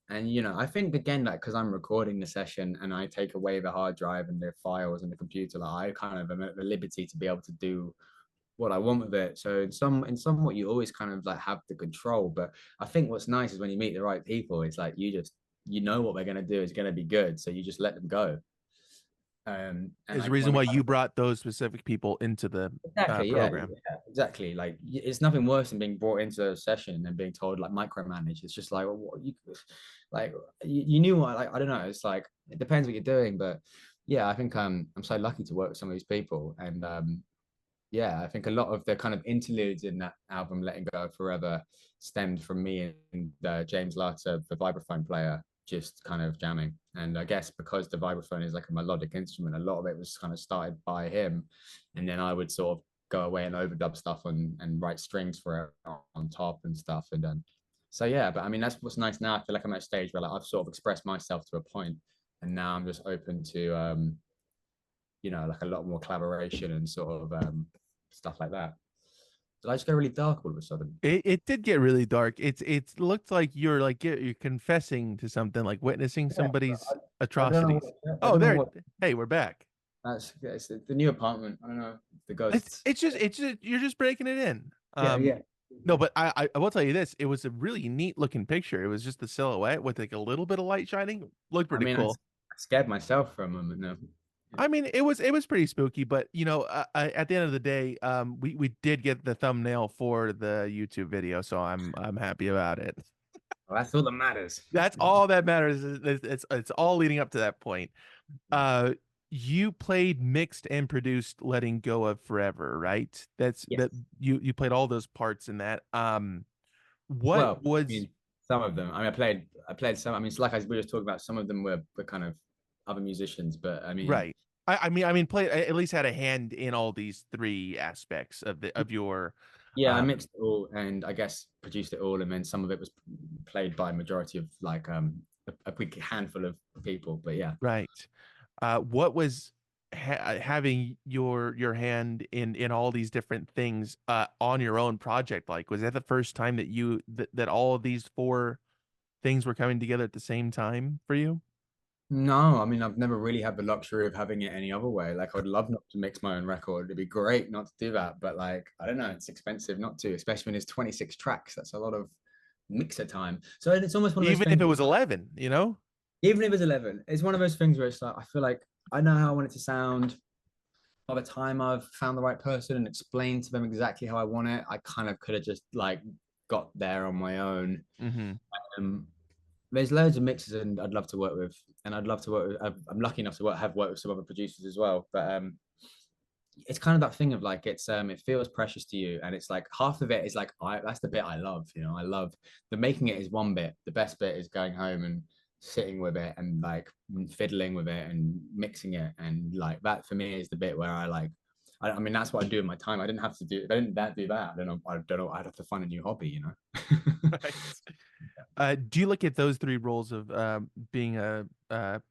and I think again, like because I'm recording the session and I take away the hard drive and the files and the computer, like I kind of am at the liberty to be able to do what I want with it. So in somewhat you always kind of like have the control. But I think what's nice is when you meet the right people, it's like you know what they're gonna do is gonna be good. So you just let them go. And Is the like when reason we why you brought those specific people into the exactly, program. yeah, exactly. Like it's nothing worse than being brought into a session and being told like micromanage. It's just like, well, what you like you knew what, like I don't know. It's like it depends what you're doing, but yeah, I think I'm so lucky to work with some of these people, and yeah, I think a lot of the kind of interludes in that album, Letting Go Forever, stemmed from me and James Latta, the vibraphone player, just kind of jamming. And I guess because the vibraphone is like a melodic instrument, a lot of it was kind of started by him. And then I would sort of go away and overdub stuff and write strings for it on top and stuff. And so, yeah, but I mean, that's what's nice now. I feel like I'm at a stage where like I've sort of expressed myself to a point, and now I'm just open to, like a lot more collaboration and sort of stuff like that. Did I just go really dark all of a sudden? It did get really dark. It looked like you're confessing to something, like witnessing Yeah, somebody's I don't know. atrocities. I Oh, don't know there. what. Hey, we're back. That's it's the new apartment. I don't know the ghosts. It's just you're just breaking it in. Yeah, yeah. No, but I will tell you this. It was a really neat looking picture. It was just the silhouette with like a little bit of light shining. Looked I pretty mean, cool. I scared myself for a moment. No. Yeah. I mean, it was pretty spooky, but at the end of the day, we did get the thumbnail for the YouTube video, so I'm happy about it. Well, that's all that matters. That's all that matters. It's all leading up to that point. Uh, you played, mixed, and produced "Letting Go of Forever," right? That Yes. you played all those parts in that. What Well, I was mean, some of them. I mean, I played some. I mean, it's like we were just talking about. Some of them were kind of other musicians, but I mean, right? I mean, play at least had a hand in all these three aspects of the of your. yeah, I Um, mixed it all and I guess produced it all, and then some of it was played by a majority of like a quick handful of people. But yeah, right. What was having your hand in all these different things on your own project like? Was that the first time that that all of these four things were coming together at the same time for you? no, I mean I've never really had the luxury of having it any other way. Like I'd love not to mix my own record. It'd be great not to do that, but like I don't know, it's expensive not to, especially when it's 26 tracks. That's a lot of mixer time. So it's almost one of those Even if things. it was 11, you know? Even if it's 11, it's one of those things where it's like I feel like I know how I want it to sound. By the time I've found the right person and explained to them exactly how I want it, I kind of could have just like got there on my own. Hmm. Um, there's loads of mixers and I'd love to work with, and I'd love to work with. I'm lucky enough to have worked with some other producers as well. But it's kind of that thing of like it feels precious to you, and it's like half of it is like that's the bit I love. I love the making it is one bit. The best bit is going home and sitting with it and like fiddling with it and mixing it, and like that for me is the bit where I like. I mean, that's what I do in my time. I didn't have to do. If I didn't do that, I don't know. I don't know. I'd have to find a new hobby. Right. Do you look at those three roles of being a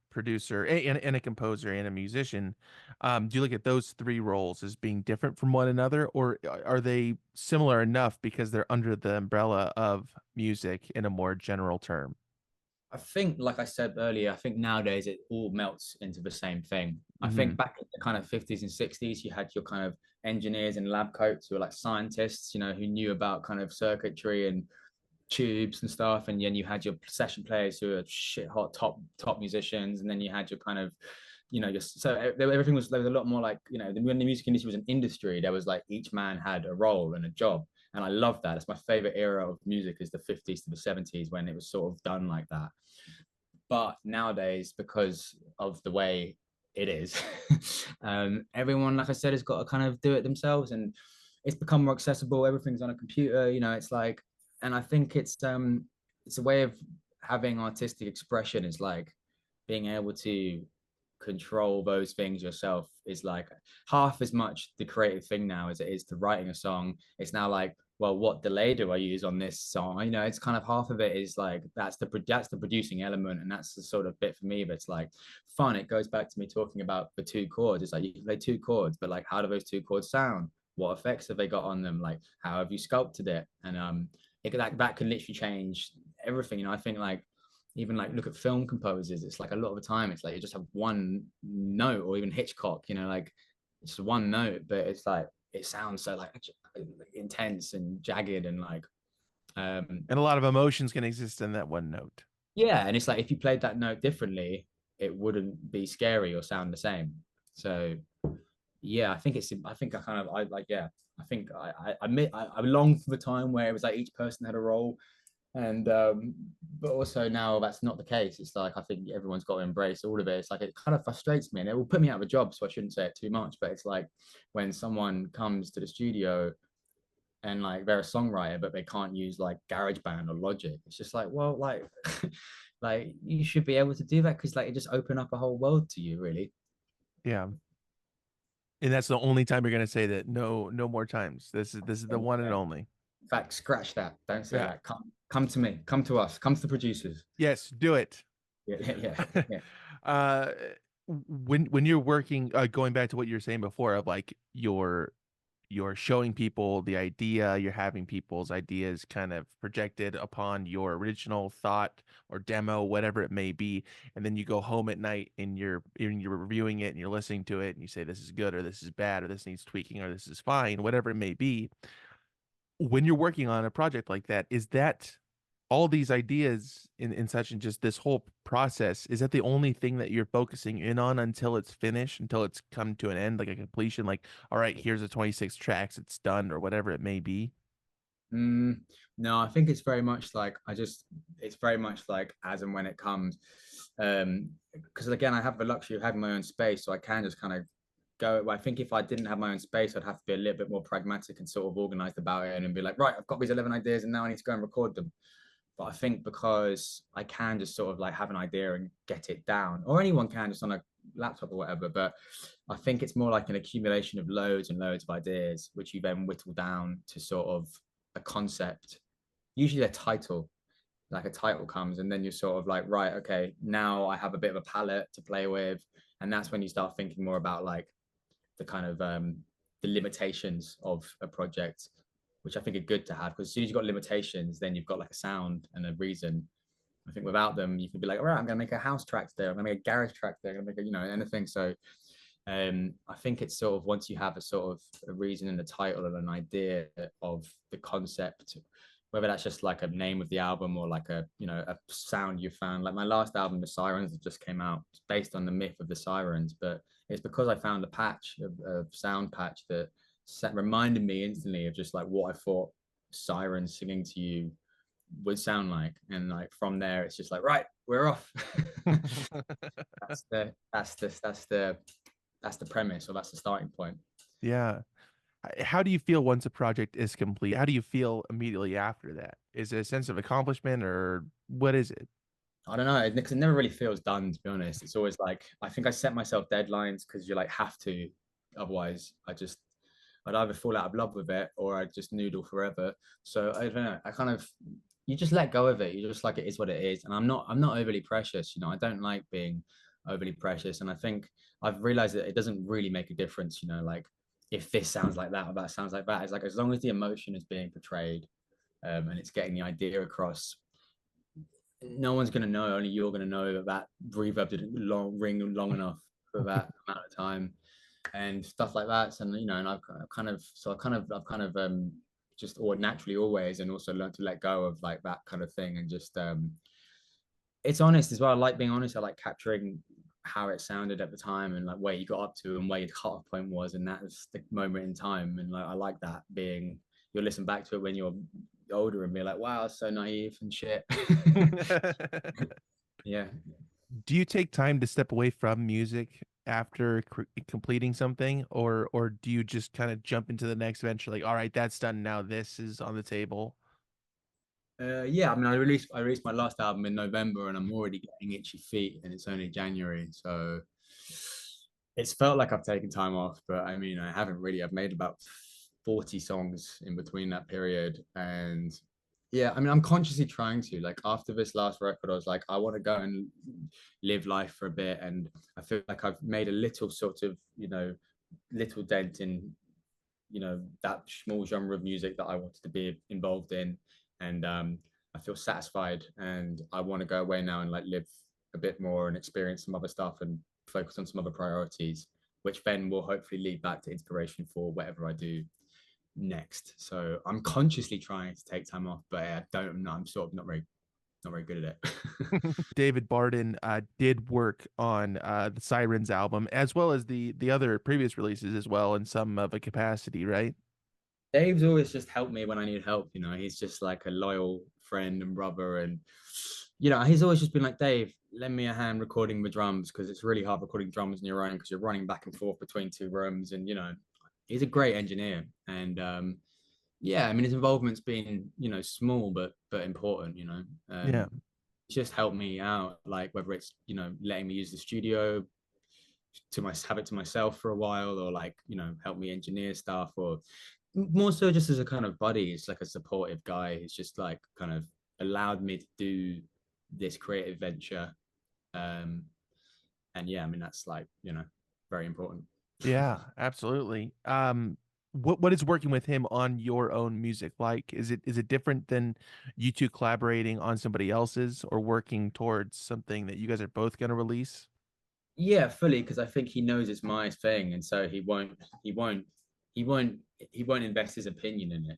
producer and a composer and a musician? Do you look at those three roles as being different from one another, or are they similar enough because they're under the umbrella of music in a more general term? I think, like I said earlier, I think nowadays it all melts into the same thing. I think Hmm. back in the kind of 50s and 60s, you had your kind of engineers in lab coats who were like scientists, who knew about kind of circuitry and tubes and stuff. And then you had your session players who are shit hot top musicians. And then you had your kind of, everything was, there was a lot more like, when the music industry was an industry, there was like each man had a role and a job. And I love that. It's my favorite era of music is the 50s to the 70s when it was sort of done like that. But nowadays, because of the way it is, everyone, like I said, has got to kind of do it themselves, and it's become more accessible. Everything's on a computer, it's like, and I think it's a way of having artistic expression. Is like being able to control those things yourself is like half as much the creative thing now as it is to writing a song. It's now like well, what delay do I use on this song? You know, it's kind of half of it is like that's the producing element, and that's the sort of bit for me that's like fun. It goes back to me talking about the two chords. It's like you can play two chords, but like how do those two chords sound? What effects have they got on them? Like how have you sculpted it? And that can literally change everything. You know, I think like even like look at film composers, it's like a lot of the time it's like you just have one note, or even Hitchcock, you know, like it's one note, but it's like it sounds so like intense and jagged and like And a lot of emotions can exist in that one note. yeah, and it's like if you played that note differently, it wouldn't be scary or sound the same. So yeah, I think I kind of I like yeah, I think I long for the time where it was like each person had a role, and but also now that's not the case. It's like I think everyone's got to embrace all of it. It's like it kind of frustrates me and it will put me out of a job, so I shouldn't say it too much, but it's like when someone comes to the studio and like they're a songwriter but they can't use like GarageBand or Logic. It's just like, well, like like you should be able to do that, because like it just open up a whole world to you, really. Yeah. And that's the only time you're gonna say that. No, no more times. This is the In one and only. fact, scratch that, don't say Yeah. that. Come to me, come to us, come to the producers. Yes, do it. Yeah, yeah, yeah, yeah. uh when you're working, going back to what you were saying before of like you're showing people the idea, you're having people's ideas kind of projected upon your original thought or demo, whatever it may be, and then you go home at night and you're reviewing it and you're listening to it and you say this is good or this is bad or this needs tweaking or this is fine, whatever it may be. When you're working on a project like that, is that all these ideas in such, and just this whole process, is that the only thing that you're focusing in on until it's finished, until it's come to an end, like a completion, like, all right, here's the 26 tracks, it's done, or whatever it may be? Mm, no, I think it's very much like it's very much like as and when it comes. Because again, I have the luxury of having my own space, so I can just kind of go. Well, I think if I didn't have my own space, I'd have to be a little bit more pragmatic and sort of organized about it and be like, right, I've got these 11 ideas and now I need to go and record them. But I think because I can just sort of like have an idea and get it down, or anyone can just on a laptop or whatever. But I think it's more like an accumulation of loads and loads of ideas, which you then whittle down to sort of a concept, usually a title. Like a title comes, and then you're sort of like, right, okay, now I have a bit of a palette to play with. And that's when you start thinking more about like the kind of the limitations of a project, which I think are good to have, because as soon as you've got limitations, then you've got like a sound and a reason. I think without them, you could be like, all right, I'm going to make a house track there, I'm going to make a garage track there, I'm going to make a, you know, anything. So I think it's sort of once you have a sort of a reason and a title and an idea of the concept, whether that's just like a name of the album or like a, you know, a sound you found. Like my last album, The Sirens, that just came out, it's based on the myth of the sirens, but it's because I found a patch of sound patch that reminded me instantly of just like what I thought sirens singing to you would sound like. And like from there, it's just like, right, we're off. That's the premise, or that's the starting point. Yeah. How do you feel once a project is complete? How do you feel immediately after that? Is it a sense of accomplishment or what is it? I don't know, because it never really feels done, to be honest. It's always like I think I set myself deadlines because you like have to, otherwise I'd either fall out of love with it or I'd just noodle forever. So I don't know. I kind of you just let go of it. You just like it is what it is. And I'm not overly precious. You know, I don't like being overly precious. And I think I've realized that it doesn't really make a difference. You know, like if this sounds like that or that sounds like that. It's like as long as the emotion is being portrayed, and it's getting the idea across, no one's going to know. Only you're going to know that that reverb didn't ring long enough for that amount of time and stuff like that. And you know, and I've kind of just or naturally always, and also learned to let go of like that kind of thing, and just it's honest as well. I like being honest. I like capturing how it sounded at the time and like where you got up to and where your cut-off point was, and that was the moment in time. And like I like that being you'll listen back to it when you're older and be like, wow, it's so naive and shit. Yeah. Do you take time to step away from music after completing something, or do you just kind of jump into the next venture like, all right, that's done now, this is on the table? Yeah, I mean, I released my last album in November, and I'm already getting itchy feet, and it's only January, so it's felt like I've taken time off. But I mean, I haven't really. I've made about 40 songs in between that period. And yeah, I mean, I'm consciously trying to, like, after this last record, I was like, I want to go and live life for a bit. And I feel like I've made a little sort of, little dent in, that small genre of music that I wanted to be involved in. And I feel satisfied, and I want to go away now and like live a bit more and experience some other stuff and focus on some other priorities, which then will hopefully lead back to inspiration for whatever I do next. So I'm consciously trying to take time off, but I don't. I'm sort of not very good at it. David Barden did work on the Sirens album as well as the other previous releases as well in some of a capacity, right? Dave's always just helped me when I need help. He's just like a loyal friend and brother, and he's always just been like, Dave, lend me a hand recording the drums because it's really hard recording drums on your own because you're running back and forth between two rooms, and he's a great engineer, and yeah, I mean his involvement's been small but important. Yeah. It's just helped me out, like whether it's letting me use the studio have it to myself for a while, or like help me engineer stuff, or more so just as a kind of buddy. It's like a supportive guy who's just like kind of allowed me to do this creative venture. um and yeah, I mean that's like very important. Yeah, absolutely. What is working with him on your own music like? Is it different than you two collaborating on somebody else's or working towards something that you guys are both going to release? Yeah, fully, because I think he knows it's my thing, and so he won't invest his opinion in it.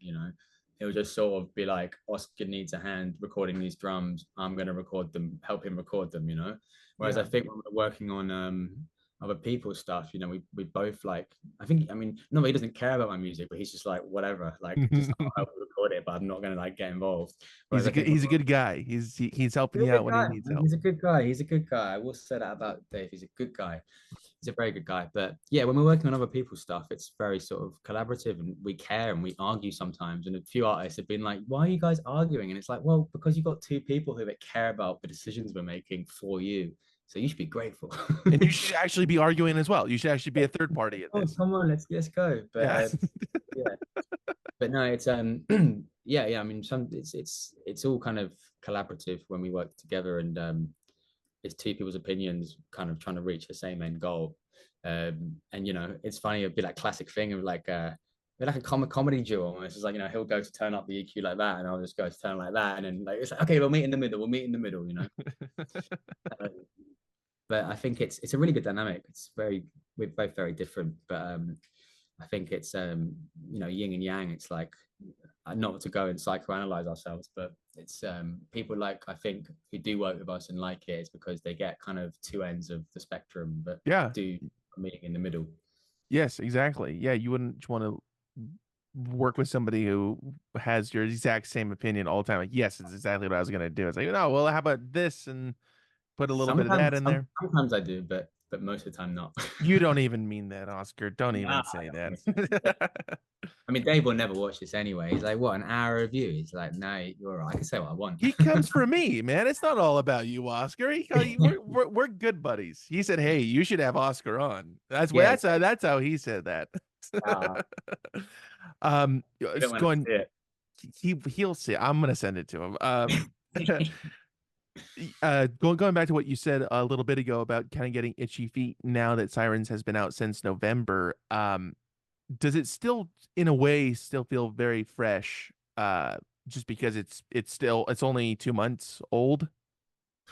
He'll just sort of be like, Oscar needs a hand recording these drums, I'm going to record them, help him record them. Whereas I Yeah. think when we're working on other people's stuff, we both like, I mean, not that he doesn't care about my music, but he's just like, whatever, like, just I'll help record it, but I'm not going to like get involved. Whereas I think He's a good guy. He's helping he's a you out good when he guy, needs man. help. He's a good guy. He's a good guy. I will say that about Dave. He's a good guy. He's a very good guy. But yeah, when we're working on other people's stuff, it's very sort of collaborative, and we care and we argue sometimes. And a few artists have been like, "Why are you guys arguing?" And it's like, well, because you've got two people who care about the decisions we're making for you. So you should be grateful. And you should actually be arguing as well. You should actually be a third party at Oh, this. come on, let's go. But Yeah. yeah, but no, it's yeah. I mean, it's all kind of collaborative when we work together, and it's two people's opinions kind of trying to reach the same end goal. And it's funny, it'd be like classic thing of like a comedy duel. And it's just like, he'll go to turn up the EQ like that, and I'll just go to turn like that. And then like it's like, okay, we'll meet in the middle. We'll meet in the middle. Uh, but I think it's a really good dynamic. We're both very different, but I think it's yin and yang. It's like not to go and psychoanalyze ourselves, but it's people like I think who do work with us and like it is because they get kind of two ends of the spectrum, but Yeah. do meeting in the middle. Yes, exactly. Yeah, you wouldn't want to work with somebody who has your exact same opinion all the time. Like, yes, it's exactly what I was gonna do. It's like, no, well, how about this and put a little bit of that in there. Sometimes I do, but most of the time not. You don't even mean that, Oscar. Don't Nah, even say I don't that. miss it. I mean, Dave will never watch this anyway. He's like, "What, an hour of you?" He's like, "No, you're right. I can say what I want." He comes for me, man. It's not all about you, Oscar. We're good buddies. He said, "Hey, you should have Oscar on." Yeah, That's how he said that. you don't It's want to going. see it. He'll see. I'm gonna send it to him. Yeah, Going back to what you said a little bit ago about kind of getting itchy feet now that Sirens has been out since November. Does it still, in a way, still feel very fresh? Just because it's only 2 months old.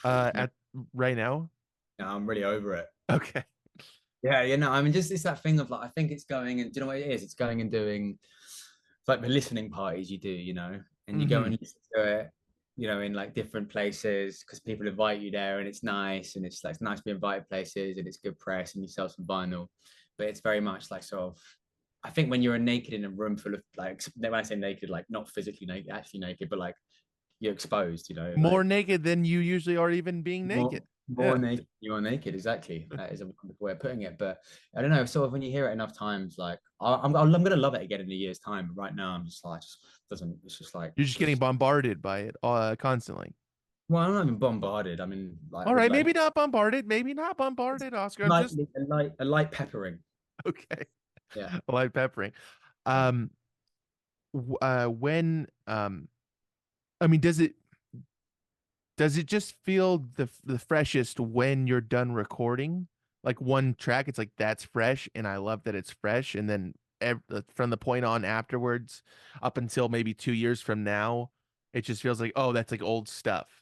no, At right now. I'm really over it. Okay. Yeah, I mean, just it's that thing of like, I think it's going and do you know what it is? It's going and doing like the listening parties you do, and you go Hmm. and listen to it, in like different places because people invite you there and it's nice and it's like it's nice to be invited places and it's good press and you sell some vinyl. But it's very much like sort of, I think when you're naked in a room full of like, when I say naked, like not physically naked, actually naked, but like you're exposed, More like naked than you usually are, even being naked. more Yeah. naked, you are naked. Exactly, that is a wonderful way of putting it. But I don't know. Sort of when you hear it enough times, like I'm gonna love it again in a year's time. Right now, I'm just like, just doesn't. It's just like You're just getting it's, bombarded by it constantly. well, I'm not even bombarded. I mean, like All with right, like maybe not bombarded, maybe not bombarded, Oscar. I'm just a light peppering. okay. Yeah. Light peppering. Yeah. when I mean, does it just feel the freshest when you're done recording? Like one track, it's like that's fresh, and I love that it's fresh, and then from the point on afterwards, up until maybe 2 years from now, it just feels like, oh, that's like old stuff.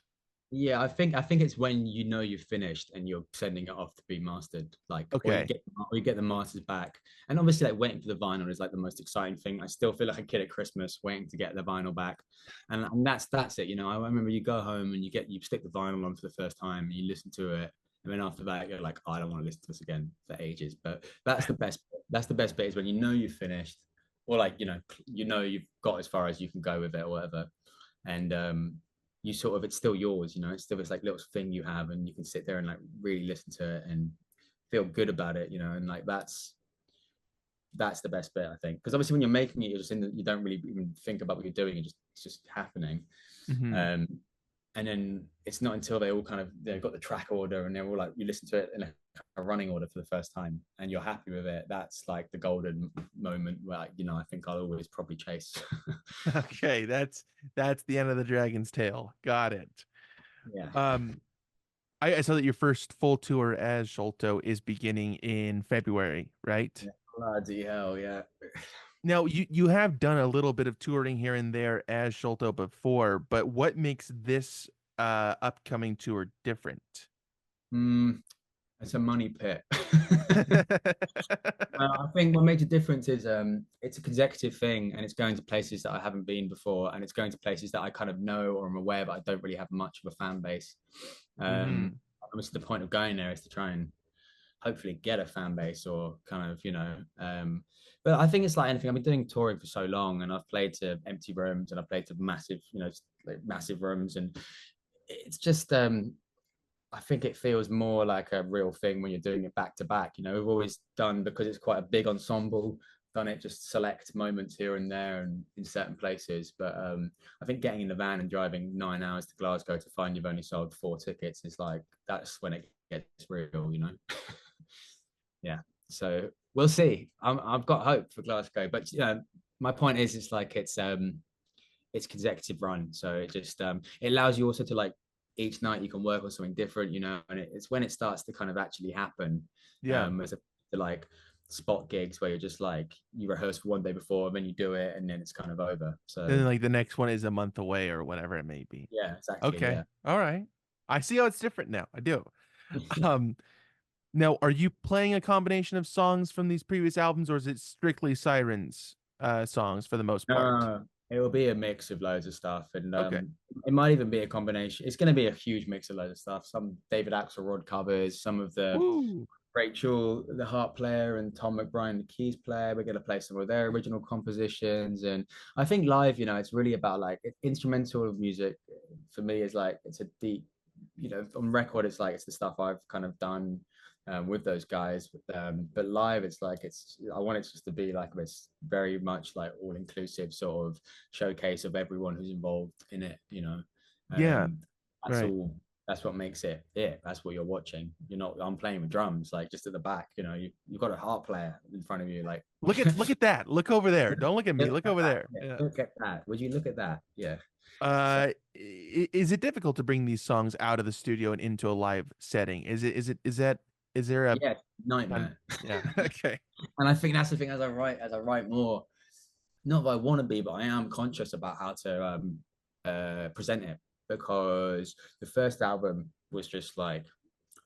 Yeah, I think it's when you know you've finished and you're sending it off to be mastered, like, Okay. or you get the masters back. And obviously, like waiting for the vinyl is like the most exciting thing. I still feel like a kid at Christmas waiting to get the vinyl back, and that's it. I remember you go home and you stick the vinyl on for the first time and you listen to it, and then after that you're like, oh, I don't want to listen to this again for ages. But that's the best. That's the best bit is when you know you've finished, or like you've got as far as you can go with it or whatever, and you sort of it's still yours, it's still this like little thing you have, and you can sit there and like really listen to it and feel good about it, and like that's the best bit, I think, because obviously when you're making it, you're just you don't really even think about what you're doing, it's just happening. Hmm. um and then it's not until they all kind of they've got the track order and they're all like you listen to it in a running order for the first time and you're happy with it. That's like the golden moment where I think I'll always probably chase. Okay, that's the end of the dragon's tail. Got it. Yeah. Um, I saw that your first full tour as Sholto is beginning in February, right? Yeah. Bloody hell, yeah. Now, you have done a little bit of touring here and there as Sholto before, but what makes this upcoming tour different? Mm, it's a money pit. I think what makes a difference is it's a consecutive thing, and it's going to places that I haven't been before, and it's going to places that I kind of know or am aware, but I don't really have much of a fan base. Hmm. Obviously, the point of going there is to try and hopefully get a fan base or kind of, but I think it's like anything. I've been doing touring for so long, and I've played to empty rooms, and I've played to massive, like massive rooms, and it's just I think it feels more like a real thing when you're doing it back to back. We've always done, because it's quite a big ensemble, done it just select moments here and there and in certain places. But I think getting in the van and driving 9 hours to Glasgow to find you've only sold 4 tickets is like, that's when it gets real. Yeah. So we'll see. I've got hope for Glasgow, but my point is, it's like it's consecutive run, so it just it allows you also to like each night you can work on something different, and it's when it starts to kind of actually happen, Yeah. as a to like spot gigs where you're just like you rehearse for one day before and then you do it and then it's kind of over. And So then like the next one is a month away or whatever it may be. yeah, exactly. Okay. Yeah. All right. I see how it's different now. I do. Um, Now, are you playing a combination of songs from these previous albums, or is it strictly Sirens songs for the most part? It will be a mix of loads of stuff, and Okay. it might even be a combination. It's going to be a huge mix of loads of stuff. Some David Axelrod covers, some of the Woo. Rachel, the harp player, and Tom McBride, the keys player. We're going to play some of their original compositions. And I think live, it's really about like instrumental music for me is like, it's a deep, on record, it's like, it's the stuff I've kind of done with those guys. But live, it's like, I want it just to be like this very much like all inclusive sort of showcase of everyone who's involved in it. Yeah, And that's right. all, that's what makes it. That's what you're watching. I'm playing with drums, like just at the back. You've got a harp player in front of you, like Look at that. Look over there. Don't look at me. look Look at over that. there. Yeah, Yeah. look at that. Would you look at that? Yeah. So Is it difficult to bring these songs out of the studio and into a live setting? Is there a yeah, kind nightmare. yeah, okay. And I think that's the thing, as I write more, not that I want to be, but I am conscious about how to present it, because the first album was just like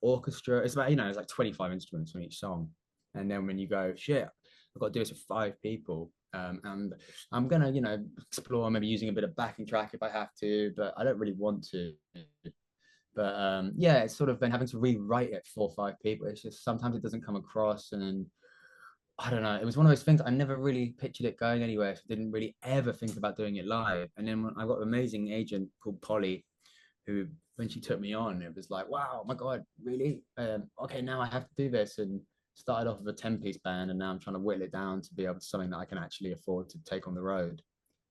orchestra. It's about, it's like 25 instruments on each song. And then when you go, shit, I've got to do this with 5 people. And I'm gonna, explore maybe using a bit of backing track if I have to, but I don't really want to. But yeah, it's sort of been having to rewrite it for 5 people. It's just sometimes it doesn't come across, and I don't know. It was one of those things I never really pictured it going anywhere. So I didn't really ever think about doing it live. And then when I got an amazing agent called Polly, who, when she took me on, it was like, wow, my God, really? Okay, now I have to do this. And started off with a 10-piece band, and now I'm trying to whittle it down to be able to something that I can actually afford to take on the road.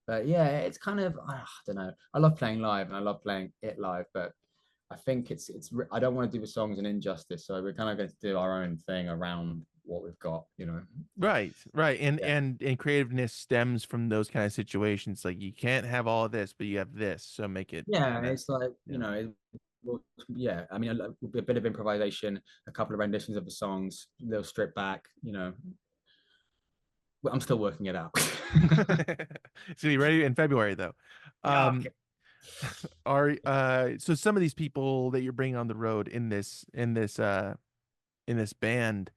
But yeah, it's kind of, I don't know. I love playing live and I love playing it live, but I think I don't want to do the songs an injustice. So we're kind of going to do our own thing around what we've got, you know. Right, right. And Yeah. and creativeness stems from those kind of situations. Like you can't have all of this, but you have this, so make it Yeah, kind of, it's like, you you know. know, well, yeah, I mean, a bit of improvisation, a couple of renditions of the songs, they'll strip back, you know. Well, I'm still working it out. So you ready in February though. Yeah, okay. Um are so some of these people that you're bringing on the road in this band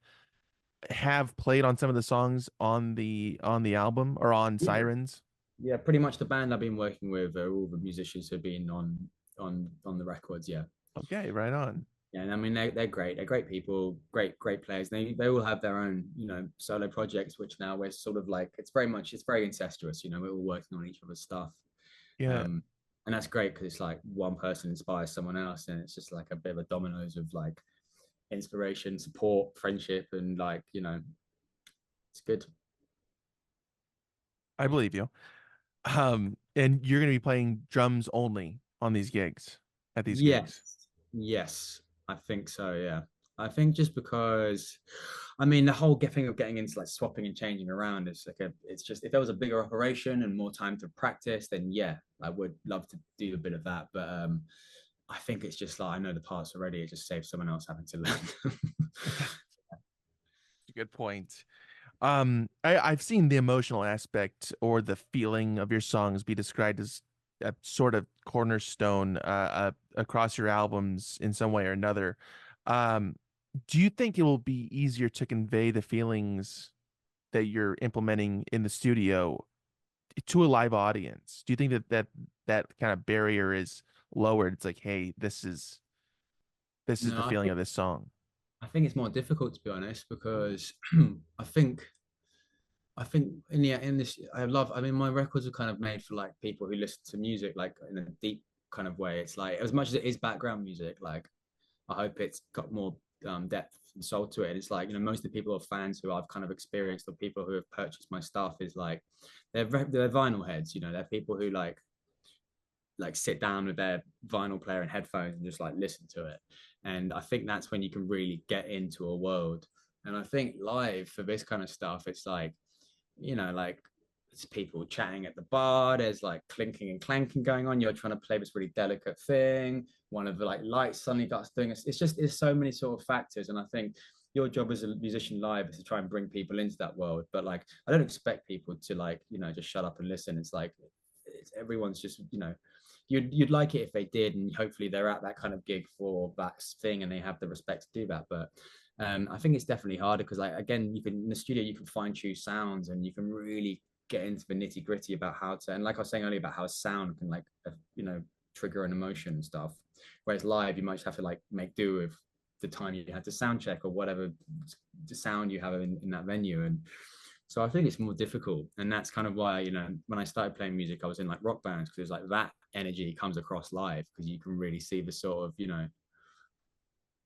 have played on some of the songs on the album or on Yeah, Sirens. yeah, pretty much the band I've been working with are all the musicians who've been on the records. Yeah, Okay, right on. yeah, and I mean they're great. They're great people, great players. They all have their own, you know, solo projects, which now we're sort of like it's very incestuous. You know, we're all working on each other's stuff, Yeah, um, and that's great because it's like one person inspires someone else, and it's just like a bit of a dominoes of like inspiration, support, friendship, and like, you know, it's good. I believe you. And you're going to be playing drums only on these gigs, at these gigs. Yes, yes, I think so. Yeah, I think just because, I mean, the whole thing of getting into like swapping and changing around is like it's just if there was a bigger operation and more time to practice, then yeah, I would love to do a bit of that. But I think it's just like I know the parts already. It just saves someone else having to learn. Good point. I've seen the emotional aspect or the feeling of your songs be described as a sort of cornerstone across your albums in some way or another. Um, do you think it will be easier to convey the feelings that you're implementing in the studio to a live audience? Do you think that kind of barrier is lowered? It's like, hey, this is No, the feeling of this song. I think it's more difficult to be honest because I think in this I mean my records are kind of made for like people who listen to music like in a deep kind of way. It's like as much as it is background music, like I hope it's got more depth and soul to it. It's like, you know, most of the people or fans who I've kind of experienced or people who have purchased my stuff is like they're vinyl heads, you know, they're people who like sit down with their vinyl player and headphones and just like listen to it. And I think that's when you can really get into a world. And I think live for this kind of stuff, it's like, you know, like it's people chatting at the bar. There's like clinking and clanking going on. You're trying to play this really delicate thing. One of the like lights suddenly starts doing it. It's just it's so many sort of factors. And I think your job as a musician live is to try and bring people into that world. But like I don't expect people to like, you know, just shut up and listen. It's like everyone's just, you know, you'd like it if they did, and hopefully they're at that kind of gig for that thing and they have the respect to do that. But I think it's definitely harder because like again, you can in the studio you can fine tune sounds and you can really get into the nitty gritty about how to, and like I was saying earlier about how sound can like you know, trigger an emotion and stuff. Whereas live you might just have to like make do with the time you had to sound check or whatever the sound you have in that venue. And so I think it's more difficult. And that's kind of why, you know, when I started playing music, I was in like rock bands because it's like that energy comes across live because you can really see the sort of, you know,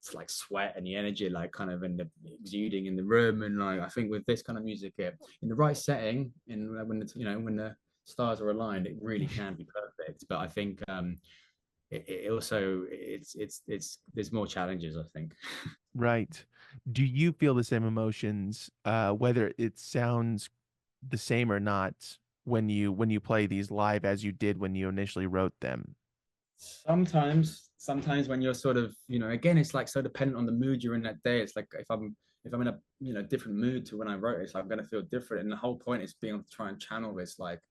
it's like sweat and the energy like kind of in the exuding in the room. And like I think with this kind of music in the right setting and when the, you know, when the stars are aligned, it really can be perfect. But I think it also it's there's more challenges, I think. Right. Do you feel the same emotions, whether it sounds the same or not, when you play these live as you did when you initially wrote them? Sometimes when you're sort of, you know, again, it's like so dependent on the mood you're in that day. It's like if I'm in a, you know, different mood to when I wrote it, it's like I'm gonna feel different. And the whole point is being able to try and channel this like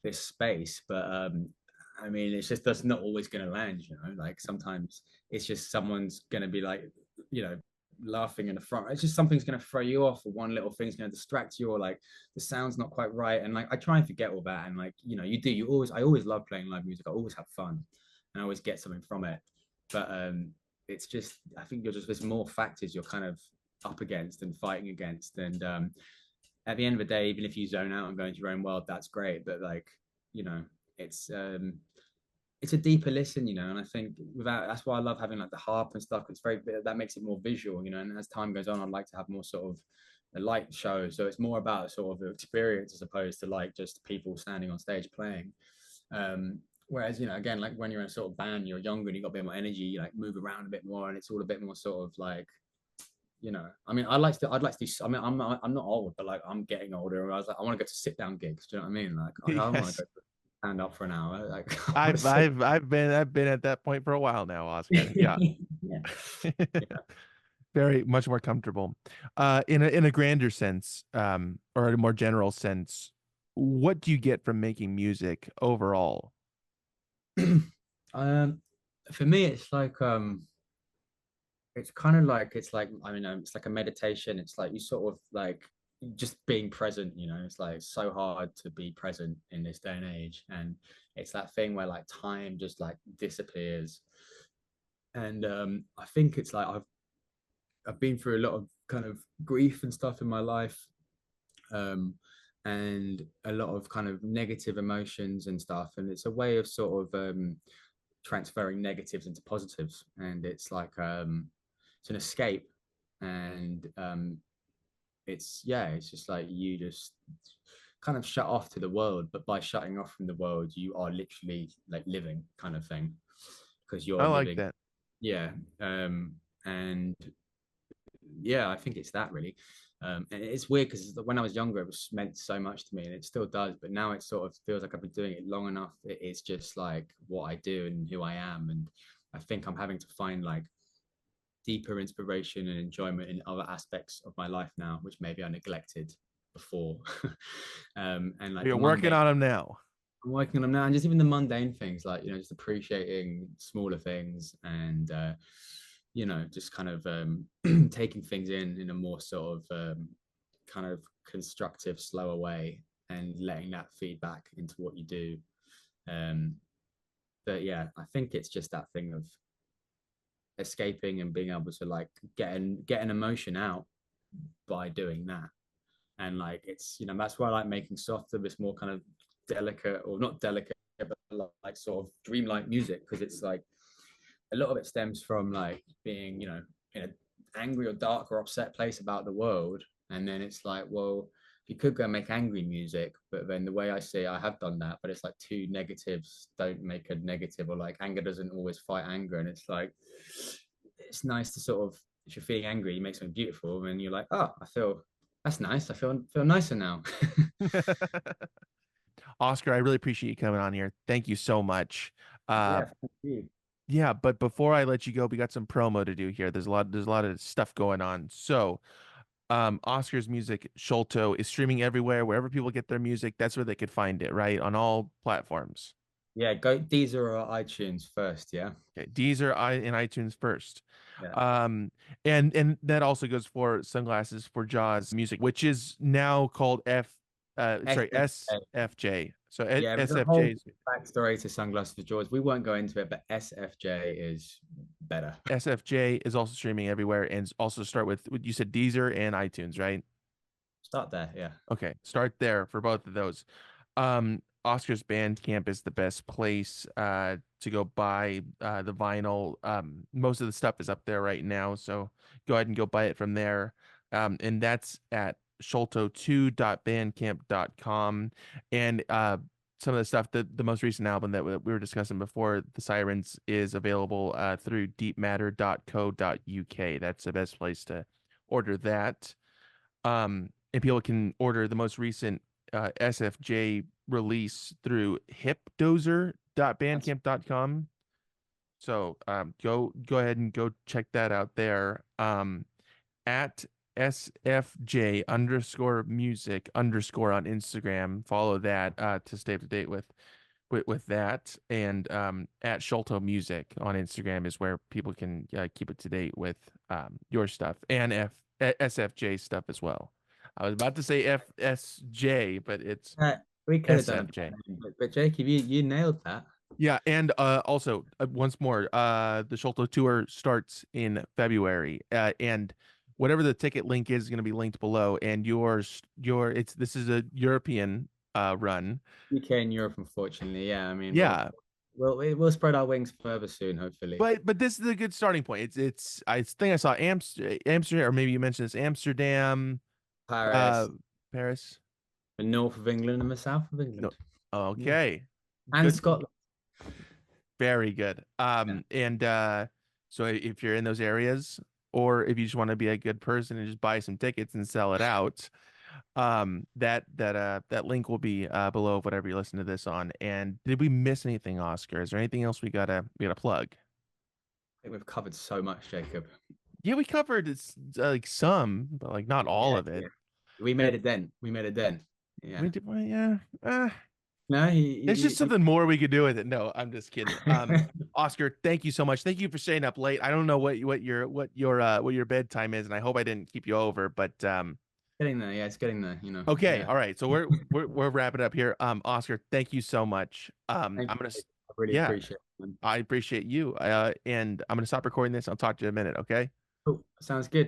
this space. But I mean, it's just that's not always gonna land, you know. Like sometimes it's just someone's gonna be like, you know, laughing in the front. It's just something's gonna throw you off, or one little thing's gonna distract you, or like the sound's not quite right. And like I try and forget all that. And like, you know, you always I always love playing live music. I always have fun and I always get something from it. But it's just I think you're just there's more factors you're kind of up against and fighting against. And at the end of the day, even if you zone out and go into your own world, that's great. But like, you know, it's it's a deeper listen, you know. And I think without that's why I love having like the harp and stuff. It's very that makes it more visual, you know. And as time goes on, I'd like to have more sort of a light show. So it's more about sort of the experience as opposed to like just people standing on stage playing. Whereas, you know, again, like when you're in a sort of band, you're younger and you've got a bit more energy, you like move around a bit more, and it's all a bit more sort of like I mean, I'd like to do, I mean, I'm not old, but like I'm getting older. And I was like, I want to go to sit down gigs. Do you know what I mean? Like, I don't want to Yes. go stand up for an hour. Like, I want to sit. I've been at that point for a while now, Oscar. Yeah. Yeah. Yeah. Very much more comfortable. In a grander sense, or in a more general sense, what do you get from making music overall? Um, for me, it's kind of like I mean, it's like a meditation. It's like you sort of like just being present. It's like so hard to be present in this day and age, and it's that thing where like time just like disappears. And I think it's like I've been through a lot of kind of grief and stuff in my life, um, and a lot of kind of negative emotions and stuff. And it's a way of sort of transferring negatives into positives. And it's like it's an escape. And it's just like you just kind of shut off to the world. But by shutting off from the world, you are literally like living kind of thing because I you're like living. that. Yeah. And yeah, I think it's that really. And it's weird because when I was younger, it was meant so much to me, and it still does. But now it sort of feels like I've been doing it long enough. It's just like what I do and who I am, and I think I'm having to find like deeper inspiration and enjoyment in other aspects of my life now, which maybe I neglected before. And like You're the working mundane, on them now. I'm working on them now, and just even the mundane things, like just appreciating smaller things, and just kind of taking things in a more sort of kind of constructive, slower way, and letting that feedback into what you do. Um, but yeah, I think it's just that thing of escaping and being able to like get an emotion out by doing that. And like that's why I like making softer, it's more kind of delicate, or not delicate, but like sort of dreamlike music, because it's like a lot of it stems from like being in an angry or dark or upset place about the world. And then it's like, well, you could go make angry music, but then the way I see it, I have done that, but it's like two negatives don't make a negative, or like anger doesn't always fight anger. And it's like it's nice to sort of, if you're feeling angry, you make something beautiful and you're like, oh, I feel that's nice. I feel nicer now. Oscar, I really appreciate you coming on here. Thank you so much. Uh, Yeah, thank you. yeah, but before I let you go, we got some promo to do here. There's a lot of stuff going on. So, Oscar's music, Sholto, is streaming everywhere. Wherever people get their music, that's where they could find it, right? On all platforms. Yeah, go Deezer or iTunes first. Yeah. Okay, Deezer, and iTunes first. Yeah. Um, and that also goes for Sunglasses for Jaws music, which is now called SFJ. SFJ. So Yeah, there's a whole SFJ's backstory to Sunglasses for Jaws. We won't go into it, but SFJ is better. SFJ is also streaming everywhere, and also start with you said Deezer and iTunes, right? Start there. Yeah. Okay, start there for both of those. Oscar's Bandcamp is the best place to go buy the vinyl. Most of the stuff is up there right now, so go ahead and go buy it from there. And that's at sholto2.bandcamp.com. And some of the stuff, the most recent album that we were discussing before, The Sirens, is available through deepmatter.co.uk. That's the best place to order that. And people can order the most recent SFJ release through That's hipdozer.bandcamp.com. So go ahead and go check that out there. At SFJ underscore music underscore on Instagram. Follow that to stay up to date with that. And at Sholto Music on Instagram is where people can keep it to date with your stuff and SFJ stuff as well. I was about to say FSJ, but it's we could have done a better SFJ. name, but Jacob, you nailed that. Yeah, and also once more, the Sholto tour starts in February, and whatever the ticket link is going to be linked below. And this is a European run. UK and Europe, unfortunately. Yeah, I mean, Yeah, we'll spread our wings further soon, hopefully. but this is a good starting point. It's I think I saw Amsterdam, or maybe you mentioned this Amsterdam, uh, Paris, Paris. the north of England and the south of No, England. Yeah. okay, And good. Scotland. Very good. Yeah. And so if you're in those areas, or if you just want to be a good person and just buy some tickets and sell it out, that link will be below whatever you listen to this on. And did we miss anything, Oscar? Is there anything else we gotta plug? I think we've covered so much, Jacob. Yeah, we covered it's like some, but like not all Yeah, of it. yeah. We made a dent. We made a dent. We Yeah. did, well, yeah. No, There's just something more we could do with it. No, I'm just kidding. Oscar, thank you so much. Thank you for staying up late. I don't know what your bedtime is, and I hope I didn't keep you over, but getting there. Yeah, it's getting there. okay, Yeah. all right. So we're wrapping up here. Oscar, thank you so much. Thank I'm you. gonna I really yeah, appreciate it, man. I appreciate you. And I'm gonna stop recording this. I'll talk to you in a minute, okay? Cool. Sounds good.